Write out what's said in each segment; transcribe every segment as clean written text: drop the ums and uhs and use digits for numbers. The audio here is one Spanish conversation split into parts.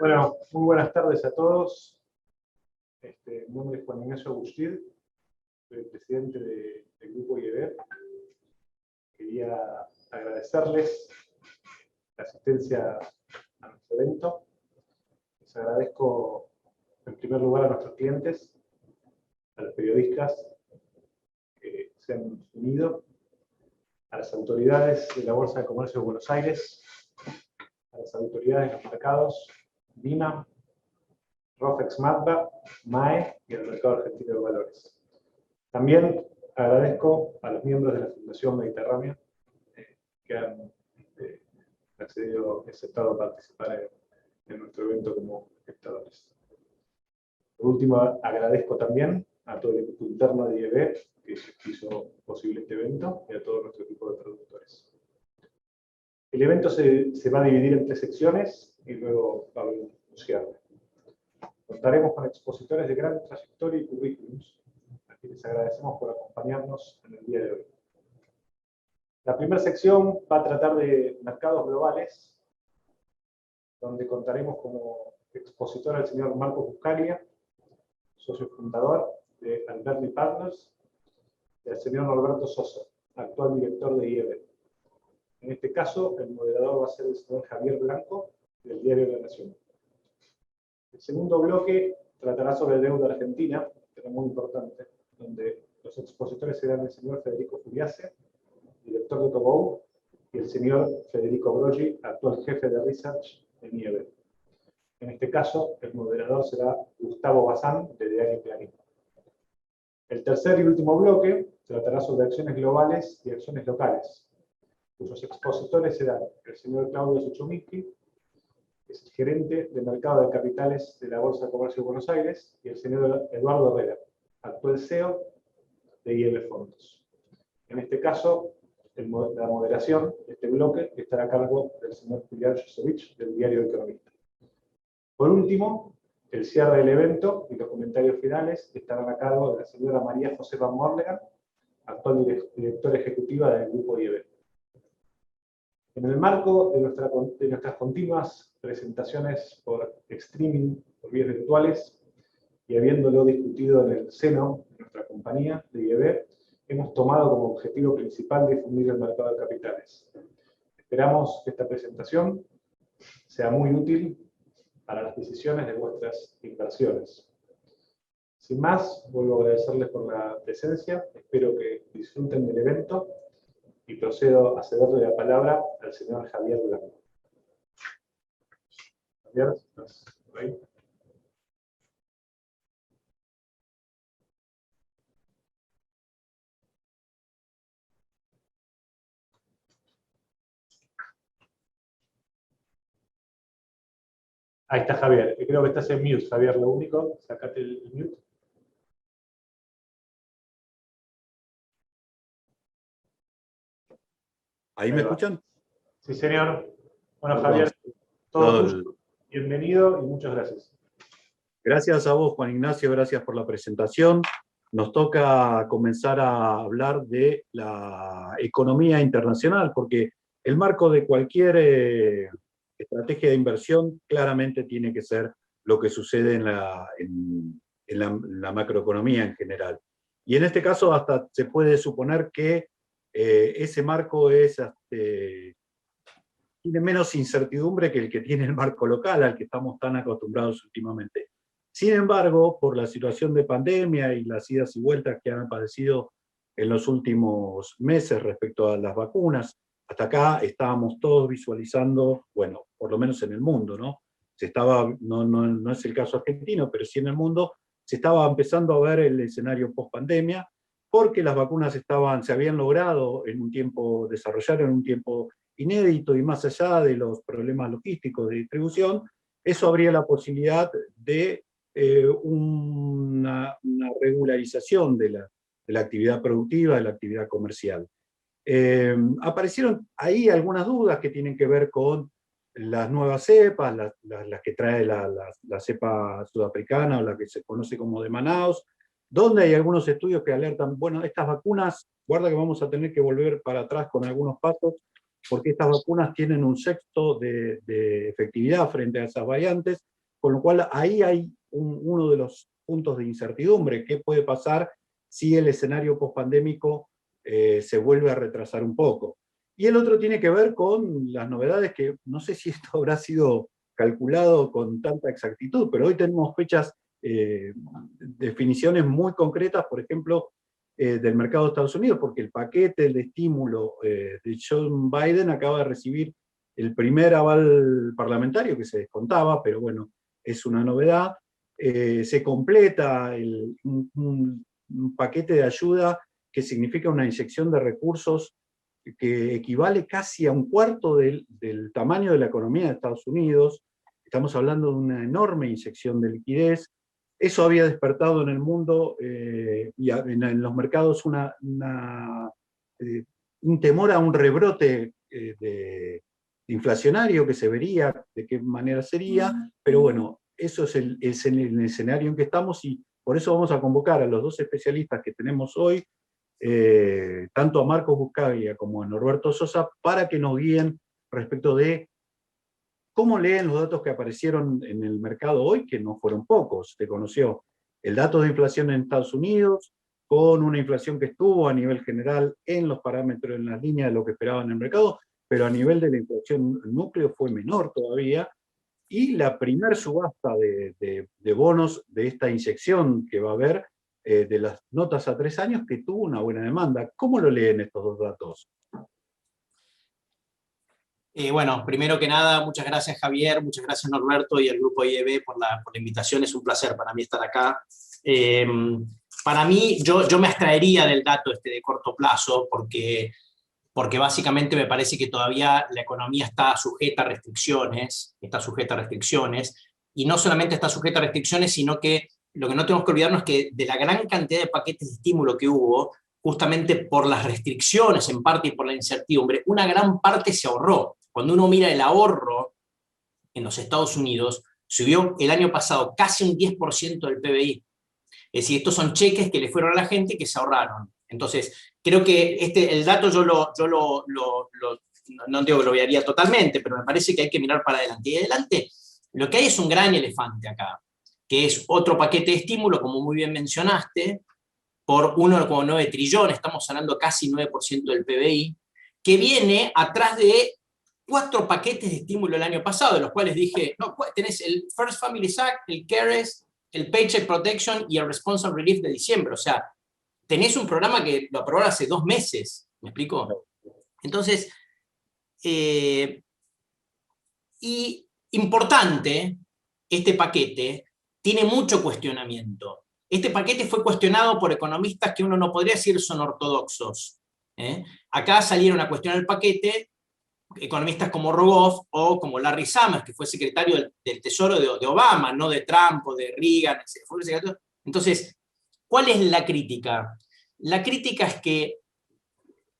Bueno, muy buenas tardes a todos. Mi nombre es Juan Ignacio Agustid, soy el presidente del Grupo IEB. Quería agradecerles la asistencia a nuestro evento. Les agradezco en primer lugar a nuestros clientes, a los periodistas que se han unido, a las autoridades de la Bolsa de Comercio de Buenos Aires, a las autoridades de los mercados, DINA, Rofex Matba, MAE y el Mercado Argentino de Valores. También agradezco a los miembros de la Fundación Mediterránea que han aceptado participar en nuestro evento como espectadores. Por último, agradezco también a todo el equipo interno de IEB que hizo posible este evento y a todo nuestro equipo de productores. El evento se va a dividir en 3 secciones y luego va a haber un cierre. Contaremos con expositores de gran trayectoria y currículums, a quienes agradecemos por acompañarnos en el día de hoy. La primera sección va a tratar de mercados globales, donde contaremos como expositor al señor Marcos Buscalia, socio fundador de Alberti Partners, y al señor Norberto Sosa, actual director de IEB. En este caso, el moderador va a ser el señor Javier Blanco, del diario La Nación. El segundo bloque tratará sobre deuda argentina, que es muy importante, donde los expositores serán el señor Federico Furiase, director de Cobou, y el señor Federico Broggi, actual jefe de Research en IEB. En este caso, el moderador será Gustavo Bazán, de Diario Clarín. El tercer y último bloque tratará sobre acciones globales y acciones locales, cuyos expositores serán el señor Claudio Suchuminsky, que es el gerente de mercado de capitales de la Bolsa de Comercio de Buenos Aires, y el señor Eduardo Herrera, actual CEO de IEB Fondos. En este caso, la moderación de este bloque estará a cargo del señor Julián Yosevich, del diario Economista. Por último, el cierre del evento y los comentarios finales estarán a cargo de la señora María José Van Morlegan, actual directora ejecutiva del Grupo IEB. En el marco de nuestras continuas presentaciones por streaming, por vías virtuales, y habiéndolo discutido en el seno de nuestra compañía de IEB, hemos tomado como objetivo principal difundir el mercado de capitales. Esperamos que esta presentación sea muy útil para las decisiones de vuestras inversiones. Sin más, vuelvo a agradecerles por la presencia, espero que disfruten del evento y procedo a cederle la palabra al señor Javier Blanco. Javier, ¿estás por ahí? Ahí está Javier, creo que estás en mute, Javier, lo único, sacate el mute. ¿Ahí me escuchan? Sí, señor. Bueno, Perdón. Javier, todo tuyo. Bienvenido y muchas gracias. Gracias a vos, Juan Ignacio, gracias por la presentación. Nos toca comenzar a hablar de la economía internacional, porque el marco de cualquier estrategia de inversión claramente tiene que ser lo que sucede en la macroeconomía en general. Y en este caso hasta se puede suponer que ese marco tiene menos incertidumbre que el que tiene el marco local, al que estamos tan acostumbrados últimamente. Sin embargo, por la situación de pandemia y las idas y vueltas que han padecido en los últimos meses respecto a las vacunas, hasta acá estábamos todos visualizando, bueno, por lo menos en el mundo, ¿no? No es el caso argentino, pero sí en el mundo, se estaba empezando a ver el escenario post-pandemia, porque las vacunas se habían logrado desarrollar en un tiempo inédito, y más allá de los problemas logísticos de distribución, eso abría la posibilidad de una regularización de la actividad productiva, de la actividad comercial. Aparecieron ahí algunas dudas que tienen que ver con las nuevas cepas, las que trae la cepa sudafricana, o la que se conoce como de Manaus, donde hay algunos estudios que alertan, bueno, estas vacunas, guarda que vamos a tener que volver para atrás con algunos pasos, porque estas vacunas tienen un sexto de efectividad frente a esas variantes, con lo cual ahí hay uno de los puntos de incertidumbre. ¿Qué puede pasar si el escenario pospandémico se vuelve a retrasar un poco? Y el otro tiene que ver con las novedades que no sé si esto habrá sido calculado con tanta exactitud, pero hoy tenemos fechas, definiciones muy concretas, por ejemplo, del mercado de Estados Unidos, porque el paquete de estímulo de Joe Biden acaba de recibir el primer aval parlamentario que se descontaba, pero bueno, es una novedad. Se completa un paquete de ayuda que significa una inyección de recursos que equivale casi a un cuarto del tamaño de la economía de Estados Unidos. Estamos hablando de una enorme inyección de liquidez. Eso había despertado en el mundo y en los mercados un temor a un rebrote inflacionario que se vería, de qué manera sería, pero bueno, eso es el escenario en que estamos y por eso vamos a convocar a los dos especialistas que tenemos hoy, tanto a Marcos Buscaglia como a Norberto Sosa, para que nos guíen respecto de cómo leen los datos que aparecieron en el mercado hoy, que no fueron pocos. Se conoció el dato de inflación en Estados Unidos, con una inflación que estuvo a nivel general en los parámetros, en las líneas de lo que esperaban en el mercado, pero a nivel de la inflación núcleo fue menor todavía, y la primer subasta de bonos de esta inyección que va a haber, de las notas a 3 años, que tuvo una buena demanda. ¿Cómo lo leen estos dos datos? Bueno, primero que nada, muchas gracias Javier, muchas gracias Norberto y al grupo IEB por la invitación, es un placer para mí estar acá. Para mí, yo me abstraería del dato de corto plazo, porque básicamente me parece que todavía la economía está sujeta a restricciones, y no solamente está sujeta a restricciones, sino que lo que no tenemos que olvidarnos es que de la gran cantidad de paquetes de estímulo que hubo, justamente por las restricciones en parte y por la incertidumbre, una gran parte se ahorró. Cuando uno mira el ahorro en los Estados Unidos, subió el año pasado casi un 10% del PBI. Es decir, estos son cheques que le fueron a la gente y que se ahorraron. Entonces, creo que el dato no digo que lo obviaría totalmente, pero me parece que hay que mirar para adelante. Y adelante, lo que hay es un gran elefante acá, que es otro paquete de estímulo, como muy bien mencionaste, por 1,9 trillones, estamos hablando casi 9% del PBI, que viene atrás de 4 paquetes de estímulo el año pasado, de los cuales dije, no, tenés el First Family Act, el CARES, el Paycheck Protection y el Responsive Relief de diciembre. O sea, tenés un programa que lo aprobaron hace 2 meses, ¿me explico? Entonces, y importante, este paquete tiene mucho cuestionamiento. Este paquete fue cuestionado por economistas que uno no podría decir son ortodoxos. Acá salieron a cuestionar el paquete economistas como Rogoff o como Larry Summers, que fue secretario del Tesoro de Obama, no de Trump o de Reagan. Entonces, ¿cuál es la crítica? La crítica es que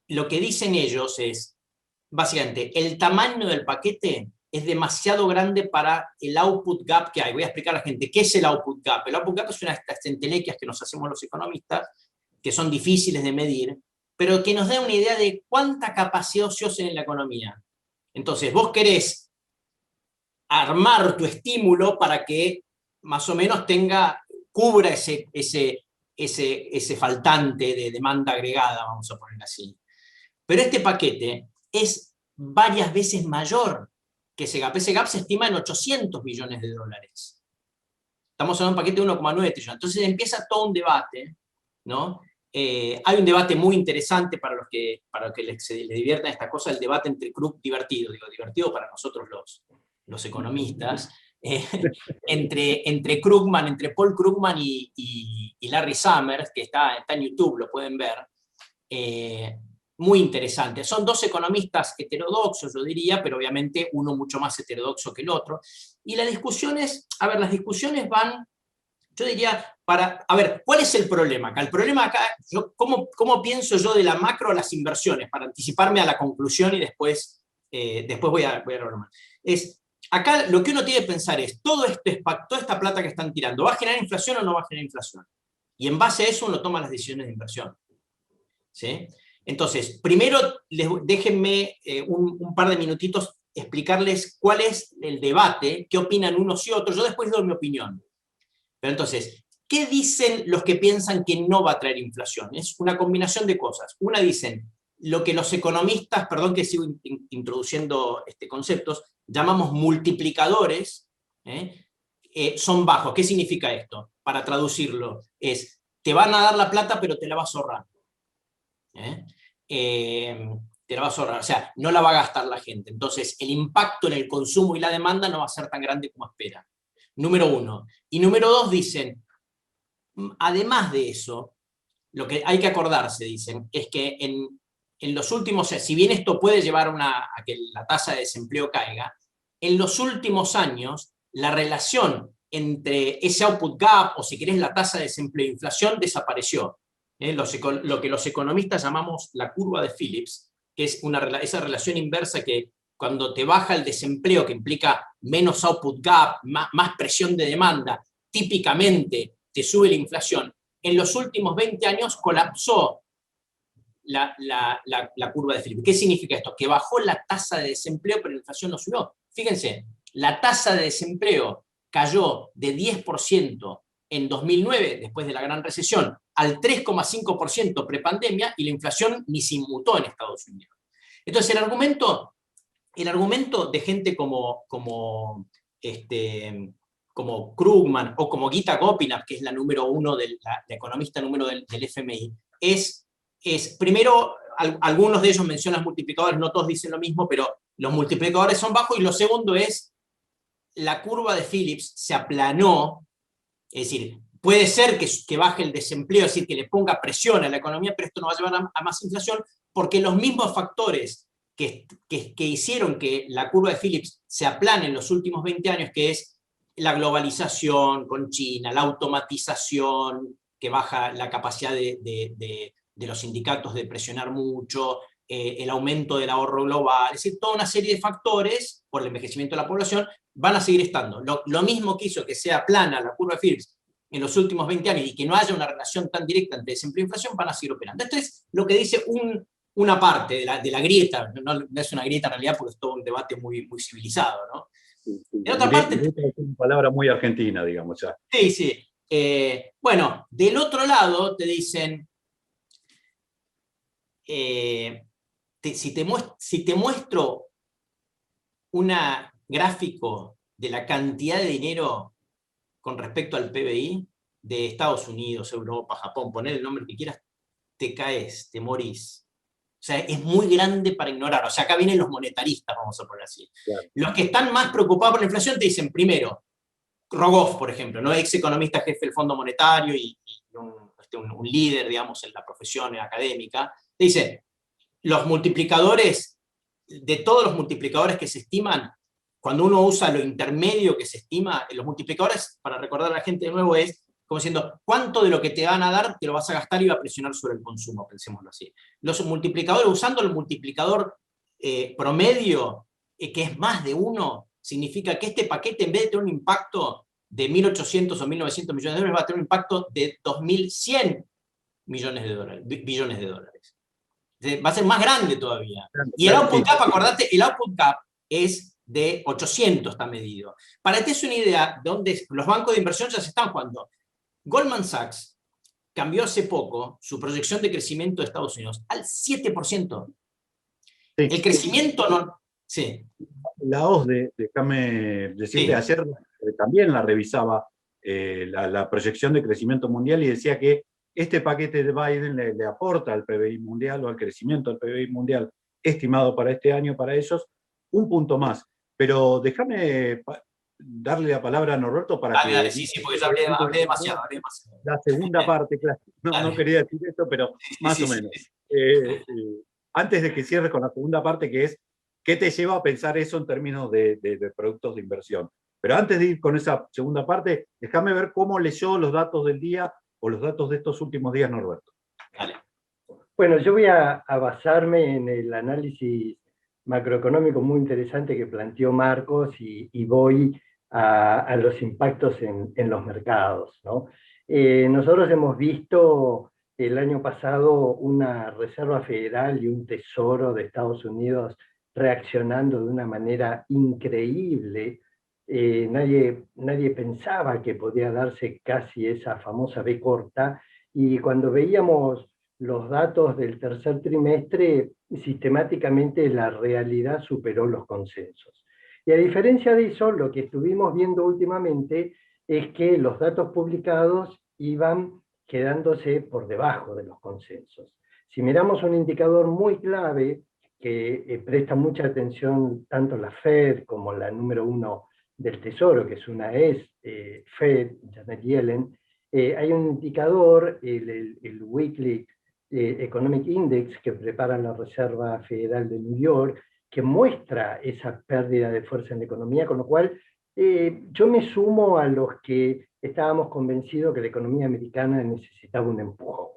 lo que dicen ellos es, básicamente, el tamaño del paquete es demasiado grande para el output gap que hay. Voy a explicar a la gente qué es el output gap. El output gap es una de estas entelequias que nos hacemos los economistas, que son difíciles de medir, pero que nos da una idea de cuánta capacidad ociosa hay en la economía. Entonces, vos querés armar tu estímulo para que más o menos cubra ese faltante de demanda agregada, vamos a poner así. Pero este paquete es varias veces mayor que ese gap. Ese gap se estima en 800 billones de dólares. Estamos hablando de un paquete de 1,9 trillones. Entonces empieza todo un debate, ¿no? Hay un debate muy interesante para los que les diviertan esta cosa, el debate entre Krug, divertido para nosotros los economistas, entre Krugman, entre Paul Krugman y Larry Summers, que está en YouTube, lo pueden ver. Muy interesante. Son 2 economistas heterodoxos, yo diría, pero obviamente uno mucho más heterodoxo que el otro. Y las discusiones van, yo diría, a ver, ¿cuál es el problema acá? El problema acá, ¿cómo pienso yo de la macro a las inversiones? Para anticiparme a la conclusión y después voy a hablar más. Acá lo que uno tiene que pensar es, toda esta plata que están tirando, ¿va a generar inflación o no va a generar inflación? Y en base a eso uno toma las decisiones de inversión. ¿Sí? Entonces, primero, déjenme un par de minutitos explicarles cuál es el debate, qué opinan unos y otros. Yo después doy mi opinión. Pero entonces, ¿qué dicen los que piensan que no va a traer inflación? Es una combinación de cosas. Una dicen lo que los economistas, perdón que sigo introduciendo conceptos, llamamos multiplicadores, son bajos. ¿Qué significa esto? Para traducirlo, es, te van a dar la plata, pero te la vas a ahorrar. Te la vas a ahorrar, o sea, no la va a gastar la gente. Entonces, el impacto en el consumo y la demanda no va a ser tan grande como espera. Número uno. Y número dos, dicen, además de eso, lo que hay que acordarse, dicen, es que en los últimos, si bien esto puede llevar a que la tasa de desempleo caiga, en los últimos años, la relación entre ese output gap, o si querés la tasa de desempleo e inflación, desapareció. Lo que los economistas llamamos la curva de Phillips, que es esa relación inversa que cuando te baja el desempleo, que implica menos output gap, más presión de demanda, típicamente te sube la inflación. En los últimos 20 años colapsó la curva de Phillips. ¿Qué significa esto? Que bajó la tasa de desempleo, pero la inflación no subió. Fíjense, la tasa de desempleo cayó de 10% en 2009, después de la gran recesión, al 3,5% prepandemia, y la inflación ni se inmutó en Estados Unidos. Entonces, el argumento de gente como Krugman o como Gita Gopinath, que es la número uno, la economista número del FMI, es primero, algunos de ellos mencionan multiplicadores, no todos dicen lo mismo, pero los multiplicadores son bajos, y lo segundo es, la curva de Phillips se aplanó, es decir, puede ser que baje el desempleo, es decir, que le ponga presión a la economía, pero esto no va a llevar a más inflación, porque los mismos factores que hicieron que la curva de Phillips se aplane en los últimos 20 años, que es la globalización con China, la automatización, que baja la capacidad de los sindicatos de presionar mucho, el aumento del ahorro global, es decir, toda una serie de factores por el envejecimiento de la población van a seguir estando. Lo mismo que hizo que sea plana la curva de Phillips en los últimos 20 años y que no haya una relación tan directa entre desempleo e inflación, van a seguir operando. Esto es lo que dice una parte de la grieta, no es una grieta en realidad porque es todo un debate muy, muy civilizado, ¿no? En otra parte, es una palabra muy argentina, digamos ya. Sí, sí. Bueno, del otro lado te dicen, si te muestro un gráfico de la cantidad de dinero con respecto al PBI de Estados Unidos, Europa, Japón, poner el nombre que quieras, te caes, te morís. O sea, es muy grande para ignorar. O sea, acá vienen los monetaristas, vamos a poner así. Claro. Los que están más preocupados por la inflación te dicen, primero, Rogoff, por ejemplo, ¿no? Ex economista jefe del Fondo Monetario y un líder, digamos, en la profesión académica, te dice, los multiplicadores, de todos los multiplicadores que se estiman, cuando uno usa lo intermedio que se estima, los multiplicadores, para recordar a la gente de nuevo, es como diciendo, ¿cuánto de lo que te van a dar te lo vas a gastar y va a presionar sobre el consumo? Pensémoslo así. Los multiplicadores, usando el multiplicador promedio, que es más de 1, significa que este paquete, en vez de tener un impacto de 1.800 o 1.900 millones de dólares, va a tener un impacto de 2.100 billones de dólares. Va a ser más grande todavía. Y el output gap, acordate, el output gap es de 800, está medido. Para que te des una idea, donde los bancos de inversión ya se están jugando. Goldman Sachs cambió hace poco su proyección de crecimiento de Estados Unidos al 7%. Sí. El crecimiento no... Sí. La OSDE, déjame decirte, sí. Ayer también la revisaba la proyección de crecimiento mundial y decía que este paquete de Biden le aporta al PBI mundial o al crecimiento del PBI mundial estimado para este año para ellos un punto más. Pero déjame darle la palabra a Norberto para que... Dale, sí, porque ya hablé demasiado. La segunda parte, claro. No quería decir esto, pero más o menos. Antes de que cierres con la segunda parte, que es ¿qué te lleva a pensar eso en términos de productos de inversión? Pero antes de ir con esa segunda parte, déjame ver cómo leyó los datos del día o los datos de estos últimos días, Norberto. Dale. Bueno, yo voy a basarme en el análisis macroeconómico muy interesante que planteó Marcos y voy a los impactos en los mercados, ¿no? Nosotros hemos visto el año pasado una Reserva Federal y un Tesoro de Estados Unidos reaccionando de una manera increíble. Nadie pensaba que podía darse casi esa famosa B corta, y cuando veíamos los datos del tercer trimestre, sistemáticamente la realidad superó los consensos. Y a diferencia de eso, lo que estuvimos viendo últimamente es que los datos publicados iban quedándose por debajo de los consensos. Si miramos un indicador muy clave que presta mucha atención tanto la Fed como la número 1 del Tesoro, que es una Fed, Janet Yellen, hay un indicador, el Weekly Economic Index, que prepara la Reserva Federal de New York, que muestra esa pérdida de fuerza en la economía, con lo cual yo me sumo a los que estábamos convencidos que la economía americana necesitaba un empujón.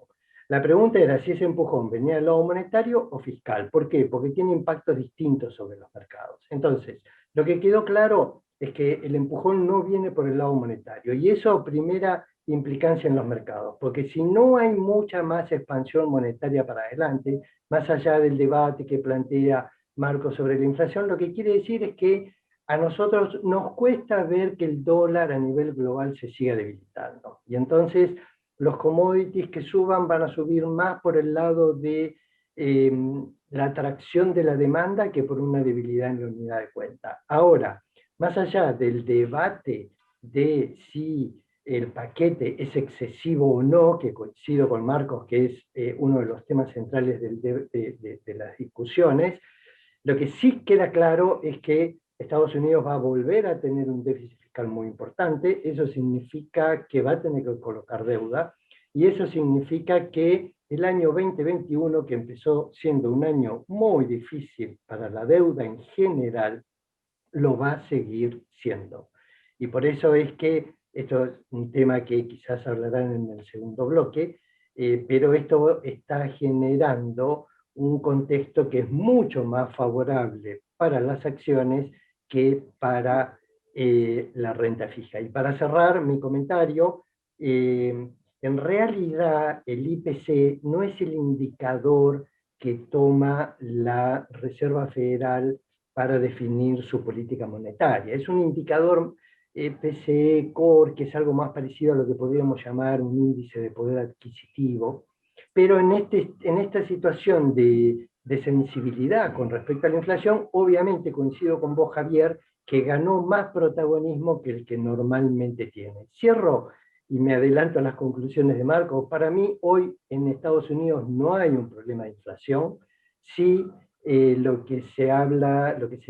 La pregunta era si ese empujón venía del lado monetario o fiscal. ¿Por qué? Porque tiene impactos distintos sobre los mercados. Entonces, lo que quedó claro es que el empujón no viene por el lado monetario, y eso primera implicancia en los mercados, porque si no hay mucha más expansión monetaria para adelante, más allá del debate que plantea Marcos sobre la inflación, lo que quiere decir es que a nosotros nos cuesta ver que el dólar a nivel global se siga debilitando. Y entonces los commodities que suban van a subir más por el lado de la atracción de la demanda que por una debilidad en la unidad de cuenta. Ahora, más allá del debate de si el paquete es excesivo o no, que coincido con Marcos que es uno de los temas centrales de las discusiones, lo que sí queda claro es que Estados Unidos va a volver a tener un déficit fiscal muy importante. Eso significa que va a tener que colocar deuda, y eso significa que el año 2021, que empezó siendo un año muy difícil para la deuda en general, lo va a seguir siendo. Y por eso es que esto es un tema que quizás hablarán en el segundo bloque, pero esto está generando un contexto que es mucho más favorable para las acciones que para la renta fija. Y para cerrar mi comentario, en realidad el IPC no es el indicador que toma la Reserva Federal para definir su política monetaria. Es un indicador PCE Core, que es algo más parecido a lo que podríamos llamar un índice de poder adquisitivo, pero en esta situación de sensibilidad con respecto a la inflación, obviamente coincido con vos, Javier, que ganó más protagonismo que el que normalmente tiene. Cierro y me adelanto a las conclusiones de Marcos. Para mí, hoy en Estados Unidos no hay un problema de inflación. Sí, lo que se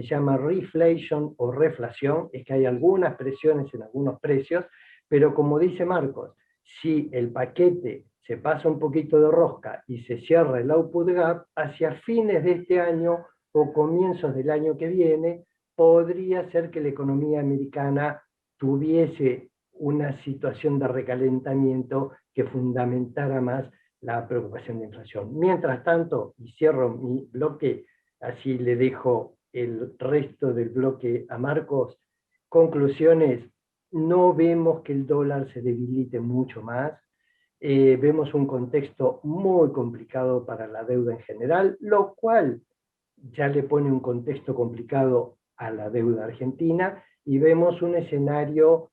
llama reflation o reflación, es que hay algunas presiones en algunos precios, pero como dice Marcos, si el paquete se pasa un poquito de rosca y se cierra el output gap, hacia fines de este año o comienzos del año que viene, podría ser que la economía americana tuviese una situación de recalentamiento que fundamentara más la preocupación de inflación. Mientras tanto, y cierro mi bloque, así le dejo el resto del bloque a Marcos, conclusiones: no vemos que el dólar se debilite mucho más. Vemos un contexto muy complicado para la deuda en general, lo cual ya le pone un contexto complicado a la deuda argentina, y vemos un escenario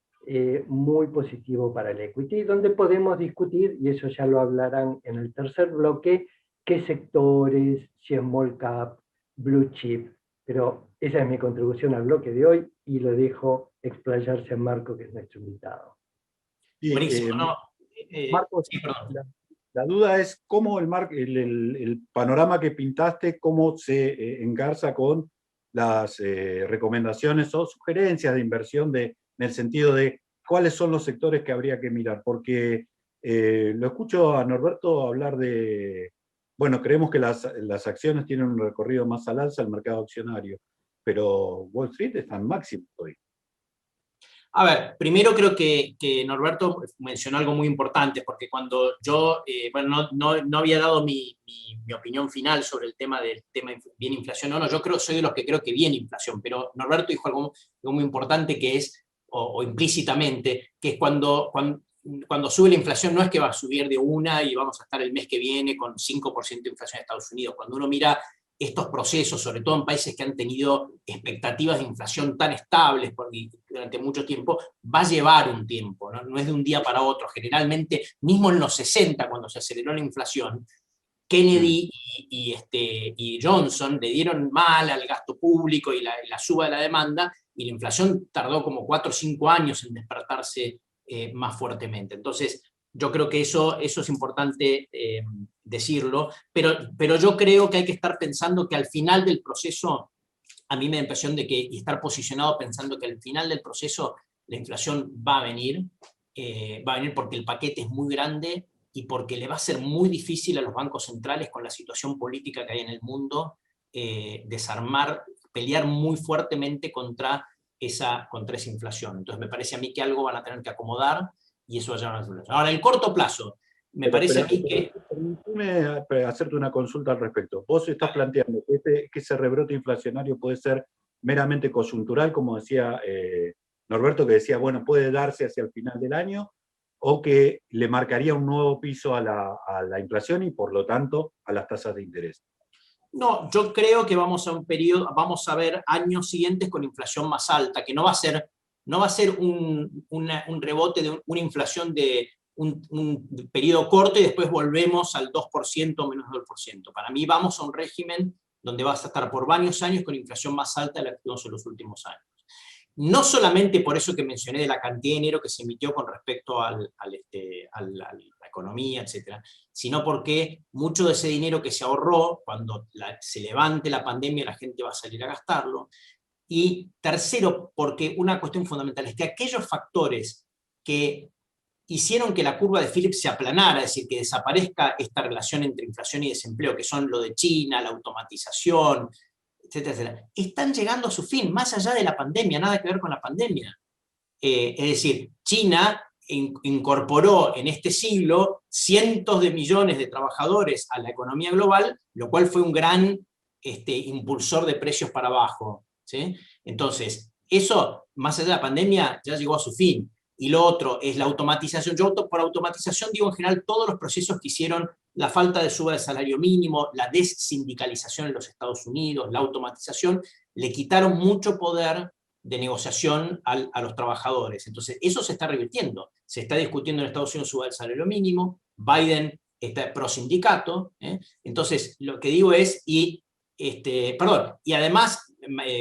muy positivo para el equity, donde podemos discutir, y eso ya lo hablarán en el tercer bloque, qué sectores, si es small cap, blue chip, pero esa es mi contribución al bloque de hoy, y lo dejo explayarse a Marco, que es nuestro invitado. Buenísimo, ¿no? Marcos, sí, la duda es cómo el panorama que pintaste, cómo se engarza con las recomendaciones o sugerencias de inversión en el sentido de cuáles son los sectores que habría que mirar, porque lo escucho a Norberto hablar de, bueno, creemos que las acciones tienen un recorrido más al alza, el mercado accionario, pero Wall Street está en máximo hoy. A ver, primero creo que Norberto mencionó algo muy importante, porque cuando yo, no había dado mi opinión final sobre el tema del tema bien inflación, no, yo soy de los que creo que viene inflación, pero Norberto dijo algo muy importante que es, o implícitamente, que es cuando cuando sube la inflación no es que va a subir de una y vamos a estar el mes que viene con 5% de inflación en Estados Unidos. Cuando uno mira estos procesos, sobre todo en países que han tenido expectativas de inflación tan estables durante mucho tiempo, va a llevar un tiempo, ¿no? No es de un día para otro. Generalmente, mismo en los 60, cuando se aceleró la inflación, Kennedy y Johnson le dieron mal al gasto público y la suba de la demanda, y la inflación tardó como 4 o 5 años en despertarse más fuertemente. Entonces, yo creo que eso es importante decirlo, pero yo creo que hay que estar pensando que al final del proceso, a mí me da la impresión de que, y estar posicionado pensando que al final del proceso la inflación va a venir porque el paquete es muy grande y porque le va a ser muy difícil a los bancos centrales, con la situación política que hay en el mundo, desarmar, pelear muy fuertemente contra esa inflación. Entonces me parece a mí que algo van a tener que acomodar, y eso va a llevar a la inflación. Ahora, en el corto plazo, me parece a mí que... Permíteme hacerte una consulta al respecto. Vos estás planteando que ese rebrote inflacionario puede ser meramente coyuntural, como decía Norberto, que decía, bueno, puede darse hacia el final del año, o que le marcaría un nuevo piso a la inflación y, por lo tanto, a las tasas de interés. No, yo creo que vamos a ver años siguientes con inflación más alta, que no va a ser un rebote de una inflación de un periodo corto y después volvemos al 2% o menos del 2%. Para mí vamos a un régimen donde vas a estar por varios años con inflación más alta de la que tuvimos en los últimos años. No solamente por eso que mencioné de la cantidad de dinero que se emitió con respecto a la economía, etcétera, sino porque mucho de ese dinero que se ahorró, cuando se levante la pandemia, la gente va a salir a gastarlo. Y tercero, porque una cuestión fundamental es que aquellos factores que hicieron que la curva de Phillips se aplanara, es decir, que desaparezca esta relación entre inflación y desempleo, que son lo de China, la automatización, etcétera, etcétera, están llegando a su fin, más allá de la pandemia, nada que ver con la pandemia. Es decir, China incorporó en este siglo cientos de millones de trabajadores a la economía global, lo cual fue un gran impulsor de precios para abajo, ¿sí? Entonces, eso, más allá de la pandemia, ya llegó a su fin. Y lo otro es la automatización. Yo por automatización digo en general todos los procesos que hicieron la falta de suba del salario mínimo, la dessindicalización en los Estados Unidos, la automatización, le quitaron mucho poder de negociación a los trabajadores. Entonces, eso se está revirtiendo. Se está discutiendo en Estados Unidos suba del salario mínimo, Biden está pro sindicato. Entonces, lo que digo es, y además,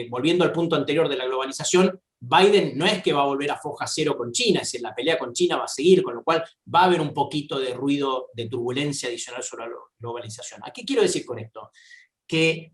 volviendo al punto anterior de la globalización, Biden no es que va a volver a foja cero con China, es decir, la pelea con China va a seguir, con lo cual va a haber un poquito de ruido, de turbulencia adicional sobre la globalización. ¿A qué quiero decir con esto? Que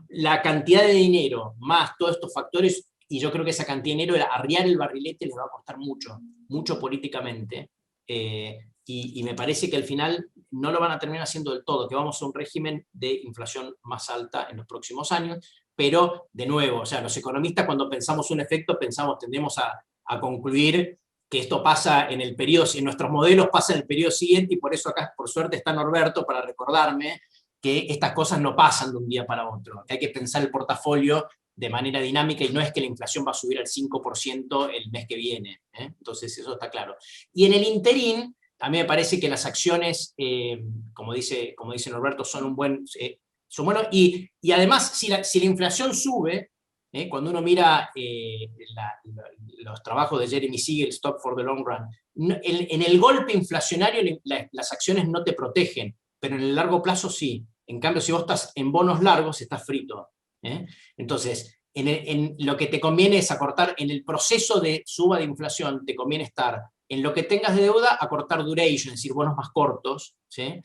la cantidad de dinero más todos estos factores, y yo creo que esa cantidad de dinero, arriar el barrilete les va a costar mucho, mucho políticamente, y me parece que al final no lo van a terminar haciendo del todo, que vamos a un régimen de inflación más alta en los próximos años, pero de nuevo, o sea, los economistas cuando pensamos un efecto, tendemos a concluir que esto pasa en el periodo, en nuestros modelos pasa en el periodo siguiente, y por eso acá, por suerte, está Norberto para recordarme que estas cosas no pasan de un día para otro, que hay que pensar el portafolio de manera dinámica, y no es que la inflación va a subir al 5% el mes que viene, ¿eh? Entonces eso está claro. Y en el interín, a mí me parece que las acciones, como dice Norberto, son buenos, y además, si la inflación sube, cuando uno mira los trabajos de Jeremy Siegel, Stop for the Long Run, en el golpe inflacionario las acciones no te protegen, pero en el largo plazo sí. En cambio, si vos estás en bonos largos, estás frito. Entonces, en lo que te conviene es acortar, en el proceso de suba de inflación, te conviene estar en lo que tengas de deuda, acortar duration, es decir, bonos más cortos, ¿sí?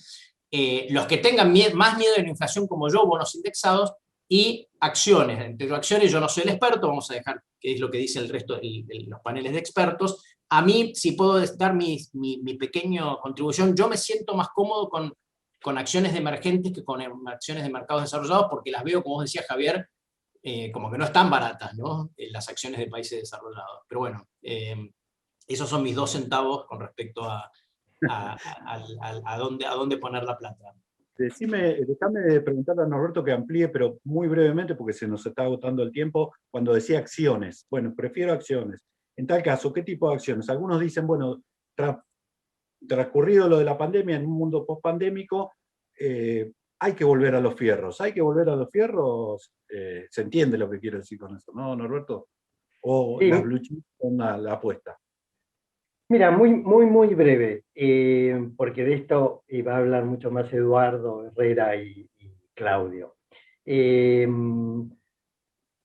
Los que tengan más miedo de la inflación como yo, bonos indexados, y acciones. Entre acciones yo no soy el experto, vamos a dejar que es lo que dice el resto de los paneles de expertos. A mí, si puedo dar mi pequeña contribución, yo me siento más cómodo con acciones de emergentes que con acciones de mercados desarrollados, porque las veo, como vos decías, Javier, como que no están baratas, ¿no? Las acciones de países desarrollados. Pero bueno, esos son mis 2 centavos con respecto a dónde poner la plata. Déjame preguntarle a Norberto que amplíe, pero muy brevemente, porque se nos está agotando el tiempo, cuando decía acciones. Bueno, prefiero acciones. En tal caso, ¿qué tipo de acciones? Algunos dicen, bueno, transcurrido lo de la pandemia, en un mundo post-pandémico, hay que volver a los fierros. Hay que volver a los fierros, se entiende lo que quiero decir con eso, ¿no, Norberto? O Sí. las blue chips son la apuesta. Mira, muy breve, porque de esto va a hablar mucho más Eduardo, Herrera y Claudio.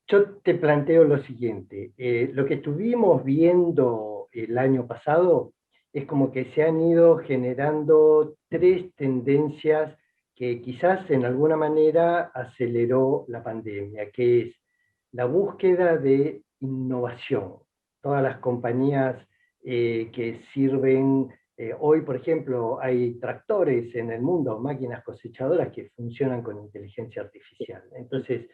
Yo te planteo lo siguiente, lo que estuvimos viendo el año pasado es como que se han ido generando tres tendencias que quizás en alguna manera aceleró la pandemia, que es la búsqueda de innovación. Todas las compañías que sirven, hoy por ejemplo hay tractores en el mundo, máquinas cosechadoras que funcionan con inteligencia artificial. Entonces,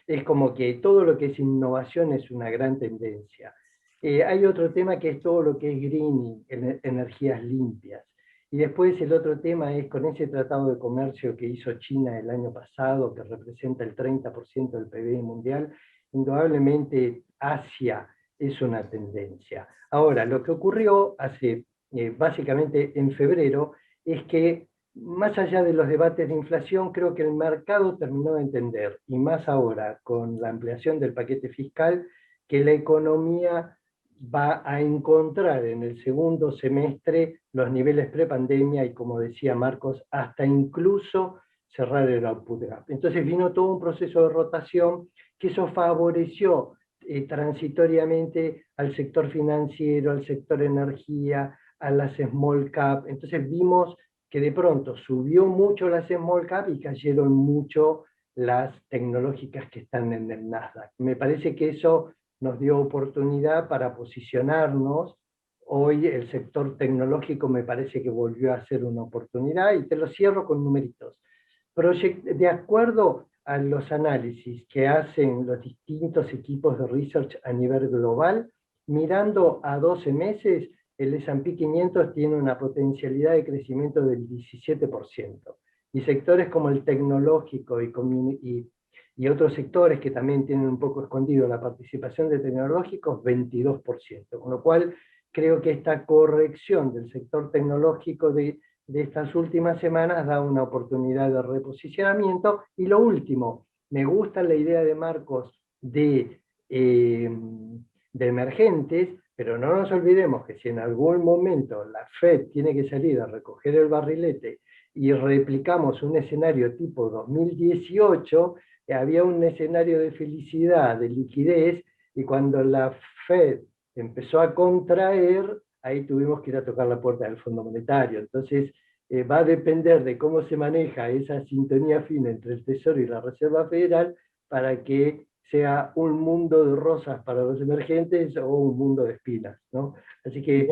es como que todo lo que es innovación es una gran tendencia. Hay otro tema que es todo lo que es greening, energías limpias. Y después el otro tema es con ese tratado de comercio que hizo China el año pasado, que representa el 30% del PIB mundial, indudablemente Asia es una tendencia. Ahora, lo que ocurrió hace, básicamente en febrero, es que más allá de los debates de inflación, creo que el mercado terminó de entender, y más ahora con la ampliación del paquete fiscal, que la economía va a encontrar en el segundo semestre los niveles prepandemia y, como decía Marcos, hasta incluso cerrar el output gap. Entonces vino todo un proceso de rotación que eso favoreció transitoriamente al sector financiero, al sector energía, a las small cap. Entonces vimos que de pronto subió mucho las small cap y cayeron mucho las tecnológicas que están en el Nasdaq. Me parece que eso nos dio oportunidad para posicionarnos. Hoy el sector tecnológico me parece que volvió a ser una oportunidad, y te lo cierro con numeritos. De acuerdo a los análisis que hacen los distintos equipos de research a nivel global, mirando a 12 meses, el S&P 500 tiene una potencialidad de crecimiento del 17%. Y sectores como el tecnológico y otros sectores que también tienen un poco escondido la participación de tecnológicos, 22%. Con lo cual, creo que esta corrección del sector tecnológico de estas últimas semanas da una oportunidad de reposicionamiento. Y lo último, me gusta la idea de Marcos de emergentes, pero no nos olvidemos que si en algún momento la Fed tiene que salir a recoger el barrilete y replicamos un escenario tipo 2018, había un escenario de felicidad, de liquidez, y cuando la Fed empezó a contraer, ahí tuvimos que ir a tocar la puerta del Fondo Monetario. Entonces, va a depender de cómo se maneja esa sintonía fina entre el Tesoro y la Reserva Federal para que sea un mundo de rosas para los emergentes o un mundo de espinas, ¿no? Así que...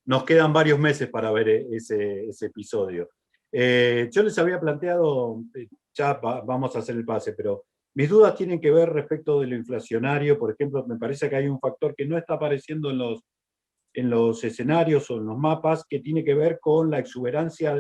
nos quedan varios meses para ver ese episodio. Yo les había planteado, ya vamos a hacer el pase, pero mis dudas tienen que ver respecto de lo inflacionario. Por ejemplo, me parece que hay un factor que no está apareciendo en los escenarios o en los mapas, que tiene que ver con la exuberancia,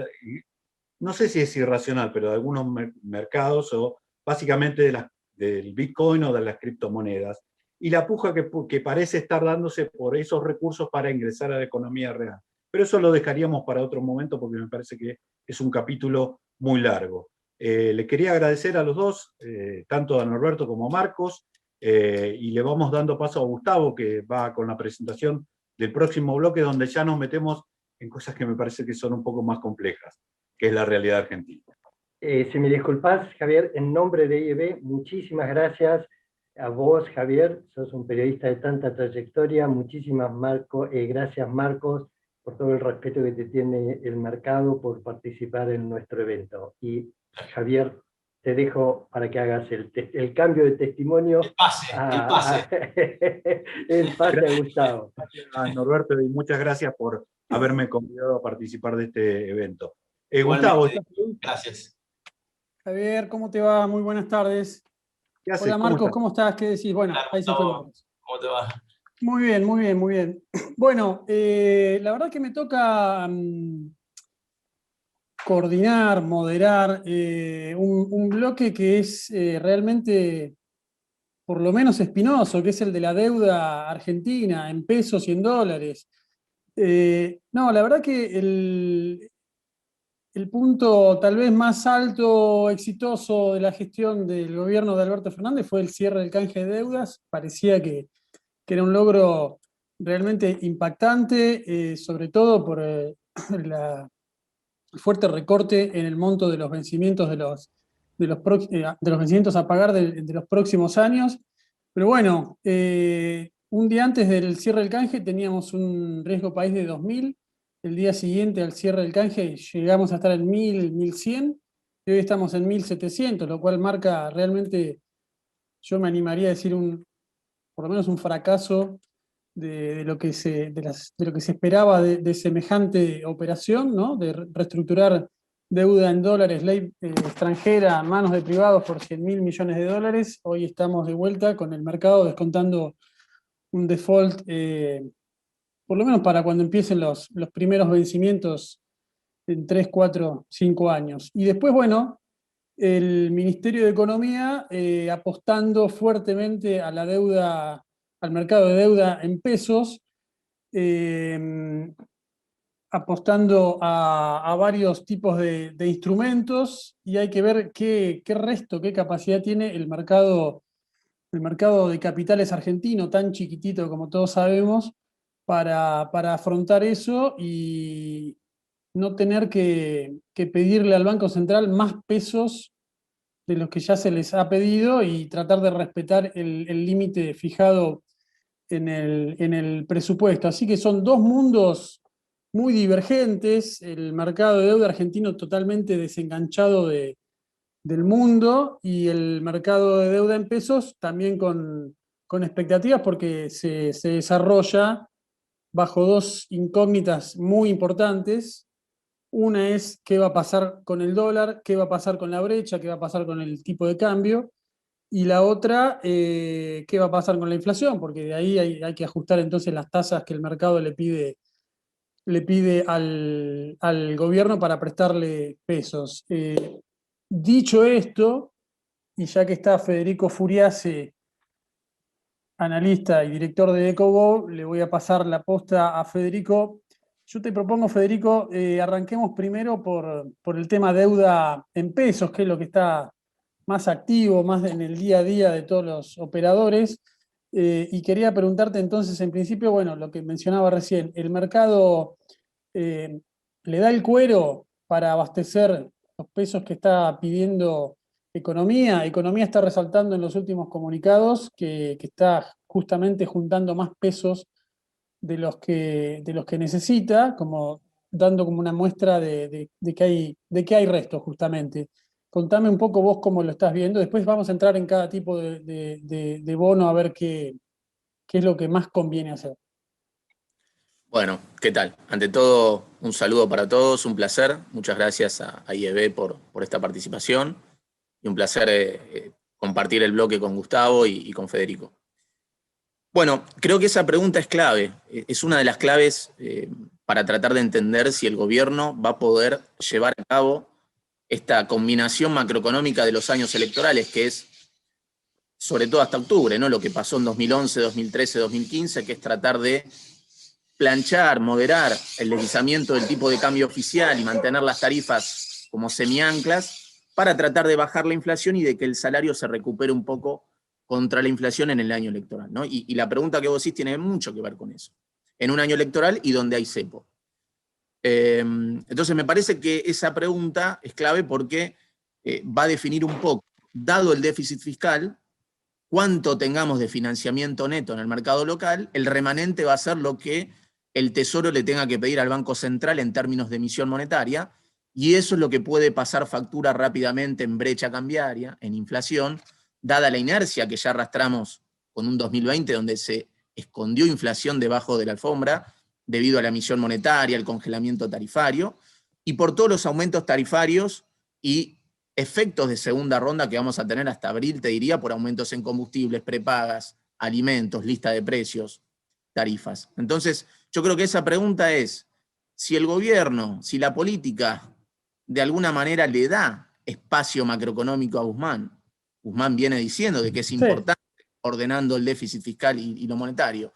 no sé si es irracional, pero de algunos mercados, o básicamente del Bitcoin o de las criptomonedas, y la puja que parece estar dándose por esos recursos para ingresar a la economía real. Pero eso lo dejaríamos para otro momento, porque me parece que es un capítulo muy largo. Le quería agradecer a los dos, tanto a Norberto como a Marcos, y le vamos dando paso a Gustavo, que va con la presentación del próximo bloque, donde ya nos metemos en cosas que me parece que son un poco más complejas, que es la realidad argentina. Si me disculpas, Javier, en nombre de IEB, muchísimas gracias a vos, Javier, sos un periodista de tanta trayectoria. Muchísimas gracias, Marcos, por todo el respeto que te tiene el mercado, por participar en nuestro evento. Y Javier, te dejo para que hagas el cambio de testimonio. El pase. El pase a Gustavo. Gracias, Norberto, y muchas gracias por haberme convidado a participar de este evento. Gustavo, ¿estás bien? Gracias. Javier, ¿cómo te va? Muy buenas tardes. ¿Qué haces? Hola Marcos, ¿cómo estás? ¿Qué decís? Bueno, Hola, ahí se fue Marcos. ¿Cómo te va? Muy bien, muy bien, muy bien. Bueno, la verdad que me toca coordinar, moderar un bloque que es realmente, por lo menos espinoso, que es el de la deuda argentina en pesos y en dólares. No, la verdad que el punto tal vez más alto, exitoso de la gestión del gobierno de Alberto Fernández fue el cierre del canje de deudas. Parecía que era un logro realmente impactante, sobre todo por el fuerte recorte en el monto de los vencimientos de los vencimientos a pagar de los próximos años. Pero bueno, un día antes del cierre del canje teníamos un riesgo país de 2000. El día siguiente al cierre del canje llegamos a estar en 1000, 1100, y hoy estamos en 1700, lo cual marca realmente, yo me animaría a decir, por lo menos un fracaso de lo que de lo que se esperaba de semejante operación, ¿no? De reestructurar deuda en dólares, ley extranjera, a manos de privados por 100.000 millones de dólares. Hoy estamos de vuelta con el mercado descontando un default, por lo menos para cuando empiecen los primeros vencimientos en 3, 4, 5 años. Y después, bueno, el Ministerio de Economía apostando fuertemente a la deuda, al mercado de deuda en pesos, apostando a varios tipos de instrumentos, y hay que ver qué resto, qué capacidad tiene el mercado de capitales argentino, tan chiquitito como todos sabemos, para afrontar eso y no tener que pedirle al Banco Central más pesos de los que ya se les ha pedido, y tratar de respetar el límite fijado en el presupuesto. Así que son dos mundos muy divergentes, el mercado de deuda argentino totalmente desenganchado del mundo, y el mercado de deuda en pesos también con expectativas, porque se desarrolla bajo dos incógnitas muy importantes. Una es qué va a pasar con el dólar, qué va a pasar con la brecha, qué va a pasar con el tipo de cambio. Y la otra, qué va a pasar con la inflación, porque de ahí hay que ajustar entonces las tasas que el mercado le pide al gobierno para prestarle pesos. Dicho esto, y ya que está Federico Furiase, analista y director de EcoGo, le voy a pasar la posta a Federico. Yo te propongo, Federico, arranquemos primero por el tema deuda en pesos, que es lo que está más activo, más en el día a día de todos los operadores. Y quería preguntarte entonces, en principio, bueno, lo que mencionaba recién, ¿el mercado le da el cuero para abastecer los pesos que está pidiendo Economía? Economía está resaltando en los últimos comunicados que está justamente juntando más pesos de los que necesita, como dando como una muestra de que hay resto, justamente. Contame un poco vos cómo lo estás viendo. Después vamos a entrar en cada tipo de bono a ver qué es lo que más conviene hacer. Bueno, ¿qué tal? Ante todo, un saludo para todos, un placer. Muchas gracias a IEB por esta participación y un placer compartir el bloque con Gustavo y con Federico. Bueno, creo que esa pregunta es clave. Es una de las claves para tratar de entender si el gobierno va a poder llevar a cabo esta combinación macroeconómica de los años electorales, que es, sobre todo hasta octubre, ¿no? Lo que pasó en 2011, 2013, 2015, que es tratar de planchar, moderar el deslizamiento del tipo de cambio oficial y mantener las tarifas como semianclas para tratar de bajar la inflación y de que el salario se recupere un poco contra la inflación en el año electoral, ¿no? Y la pregunta que vos hiciste tiene mucho que ver con eso. En un año electoral y donde hay cepo. Entonces me parece que esa pregunta es clave porque va a definir un poco, dado el déficit fiscal, cuánto tengamos de financiamiento neto en el mercado local, el remanente va a ser lo que el Tesoro le tenga que pedir al Banco Central en términos de emisión monetaria, y eso es lo que puede pasar factura rápidamente en brecha cambiaria, en inflación, dada la inercia que ya arrastramos con un 2020 donde se escondió inflación debajo de la alfombra debido a la emisión monetaria, el congelamiento tarifario, y por todos los aumentos tarifarios y efectos de segunda ronda que vamos a tener hasta abril, te diría, por aumentos en combustibles, prepagas, alimentos, lista de precios, tarifas. Entonces, yo creo que esa pregunta es, si el gobierno, si la política de alguna manera le da espacio macroeconómico a Guzmán. Guzmán viene diciendo de que es importante ordenando el déficit fiscal y lo monetario.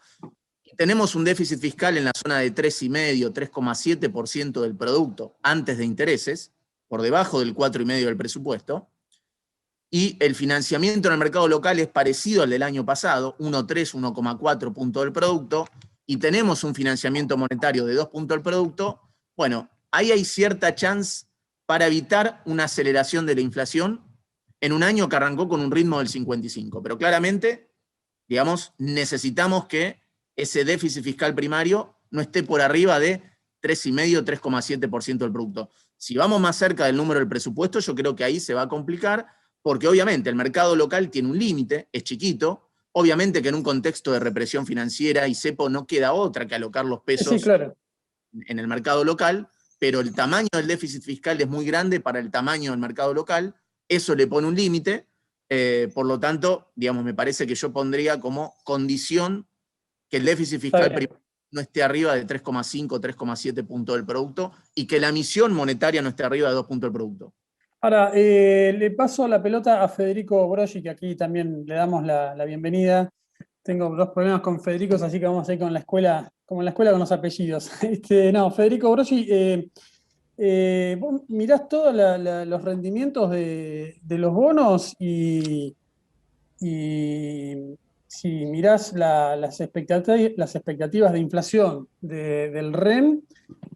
tenemos un déficit fiscal en la zona de 3,5, 3,7% del producto antes de intereses, por debajo del 4,5% del presupuesto, y el financiamiento en el mercado local es parecido al del año pasado, 1,3, 1,4 puntos del producto, y tenemos un financiamiento monetario de 2 puntos del producto, bueno, ahí hay cierta chance para evitar una aceleración de la inflación en un año que arrancó con un ritmo del 55. Pero claramente, digamos, necesitamos que ese déficit fiscal primario no esté por arriba de 3,5, 3,7% del producto. Si vamos más cerca del número del presupuesto, yo creo que ahí se va a complicar, porque obviamente el mercado local tiene un límite, es chiquito, obviamente que en un contexto de represión financiera y cepo no queda otra que alocar los pesos Sí, claro. en el mercado local, pero el tamaño del déficit fiscal es muy grande para el tamaño del mercado local, eso le pone un límite, por lo tanto, digamos, me parece que yo pondría como condición que el déficit fiscal no esté arriba de 3,5, 3,7 puntos del producto y que la emisión monetaria no esté arriba de 2 puntos del producto. Ahora, le paso la pelota a Federico Broggi, que aquí también le damos la bienvenida. Tengo dos problemas con Federico, así que vamos a ir con la escuela, como en la escuela con los apellidos. No, Federico Broggi, vos mirás todos los rendimientos de los bonos y si mirás las expectativas de inflación del REN,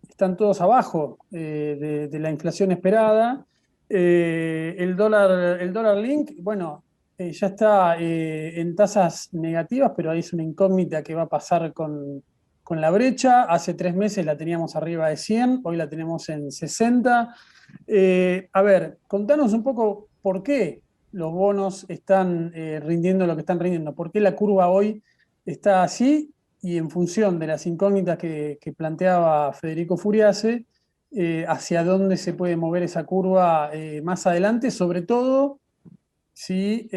están todos abajo de la inflación esperada. El dólar link, bueno, ya está en tasas negativas, pero ahí es una incógnita que va a pasar con la brecha. Hace 3 meses la teníamos arriba de 100, hoy la tenemos en 60. A ver, contanos un poco por qué los bonos están rindiendo lo que están rindiendo, por qué la curva hoy está así, y en función de las incógnitas que planteaba Federico Furiase, hacia dónde se puede mover esa curva más adelante, sobre todo si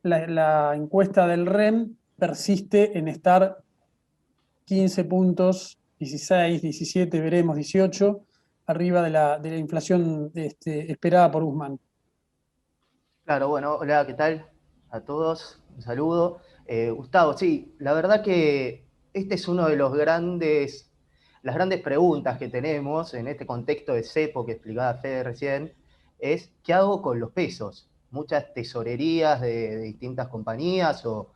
la encuesta del REM persiste en estar 15 puntos, 16, 17, veremos 18, arriba de la inflación esperada por Guzmán. Claro, bueno, hola, ¿qué tal? A todos, un saludo. Gustavo, sí, la verdad que este es uno de las grandes preguntas que tenemos en este contexto de cepo que explicaba Fede recién, es ¿qué hago con los pesos? Muchas tesorerías de distintas compañías o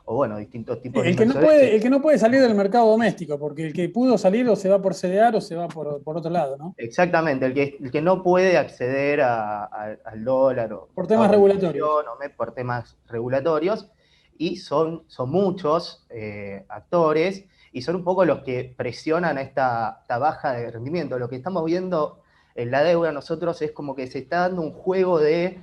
bueno, distintos tipos de inversores. El que no puede salir del mercado doméstico, porque el que pudo salir o se va por CDR o se va por otro lado, ¿no? Exactamente, el que no puede acceder al dólar o por temas regulatorios. Por temas regulatorios, y son muchos actores, y son un poco los que presionan esta baja de rendimiento. Lo que estamos viendo en la deuda nosotros es como que se está dando un juego de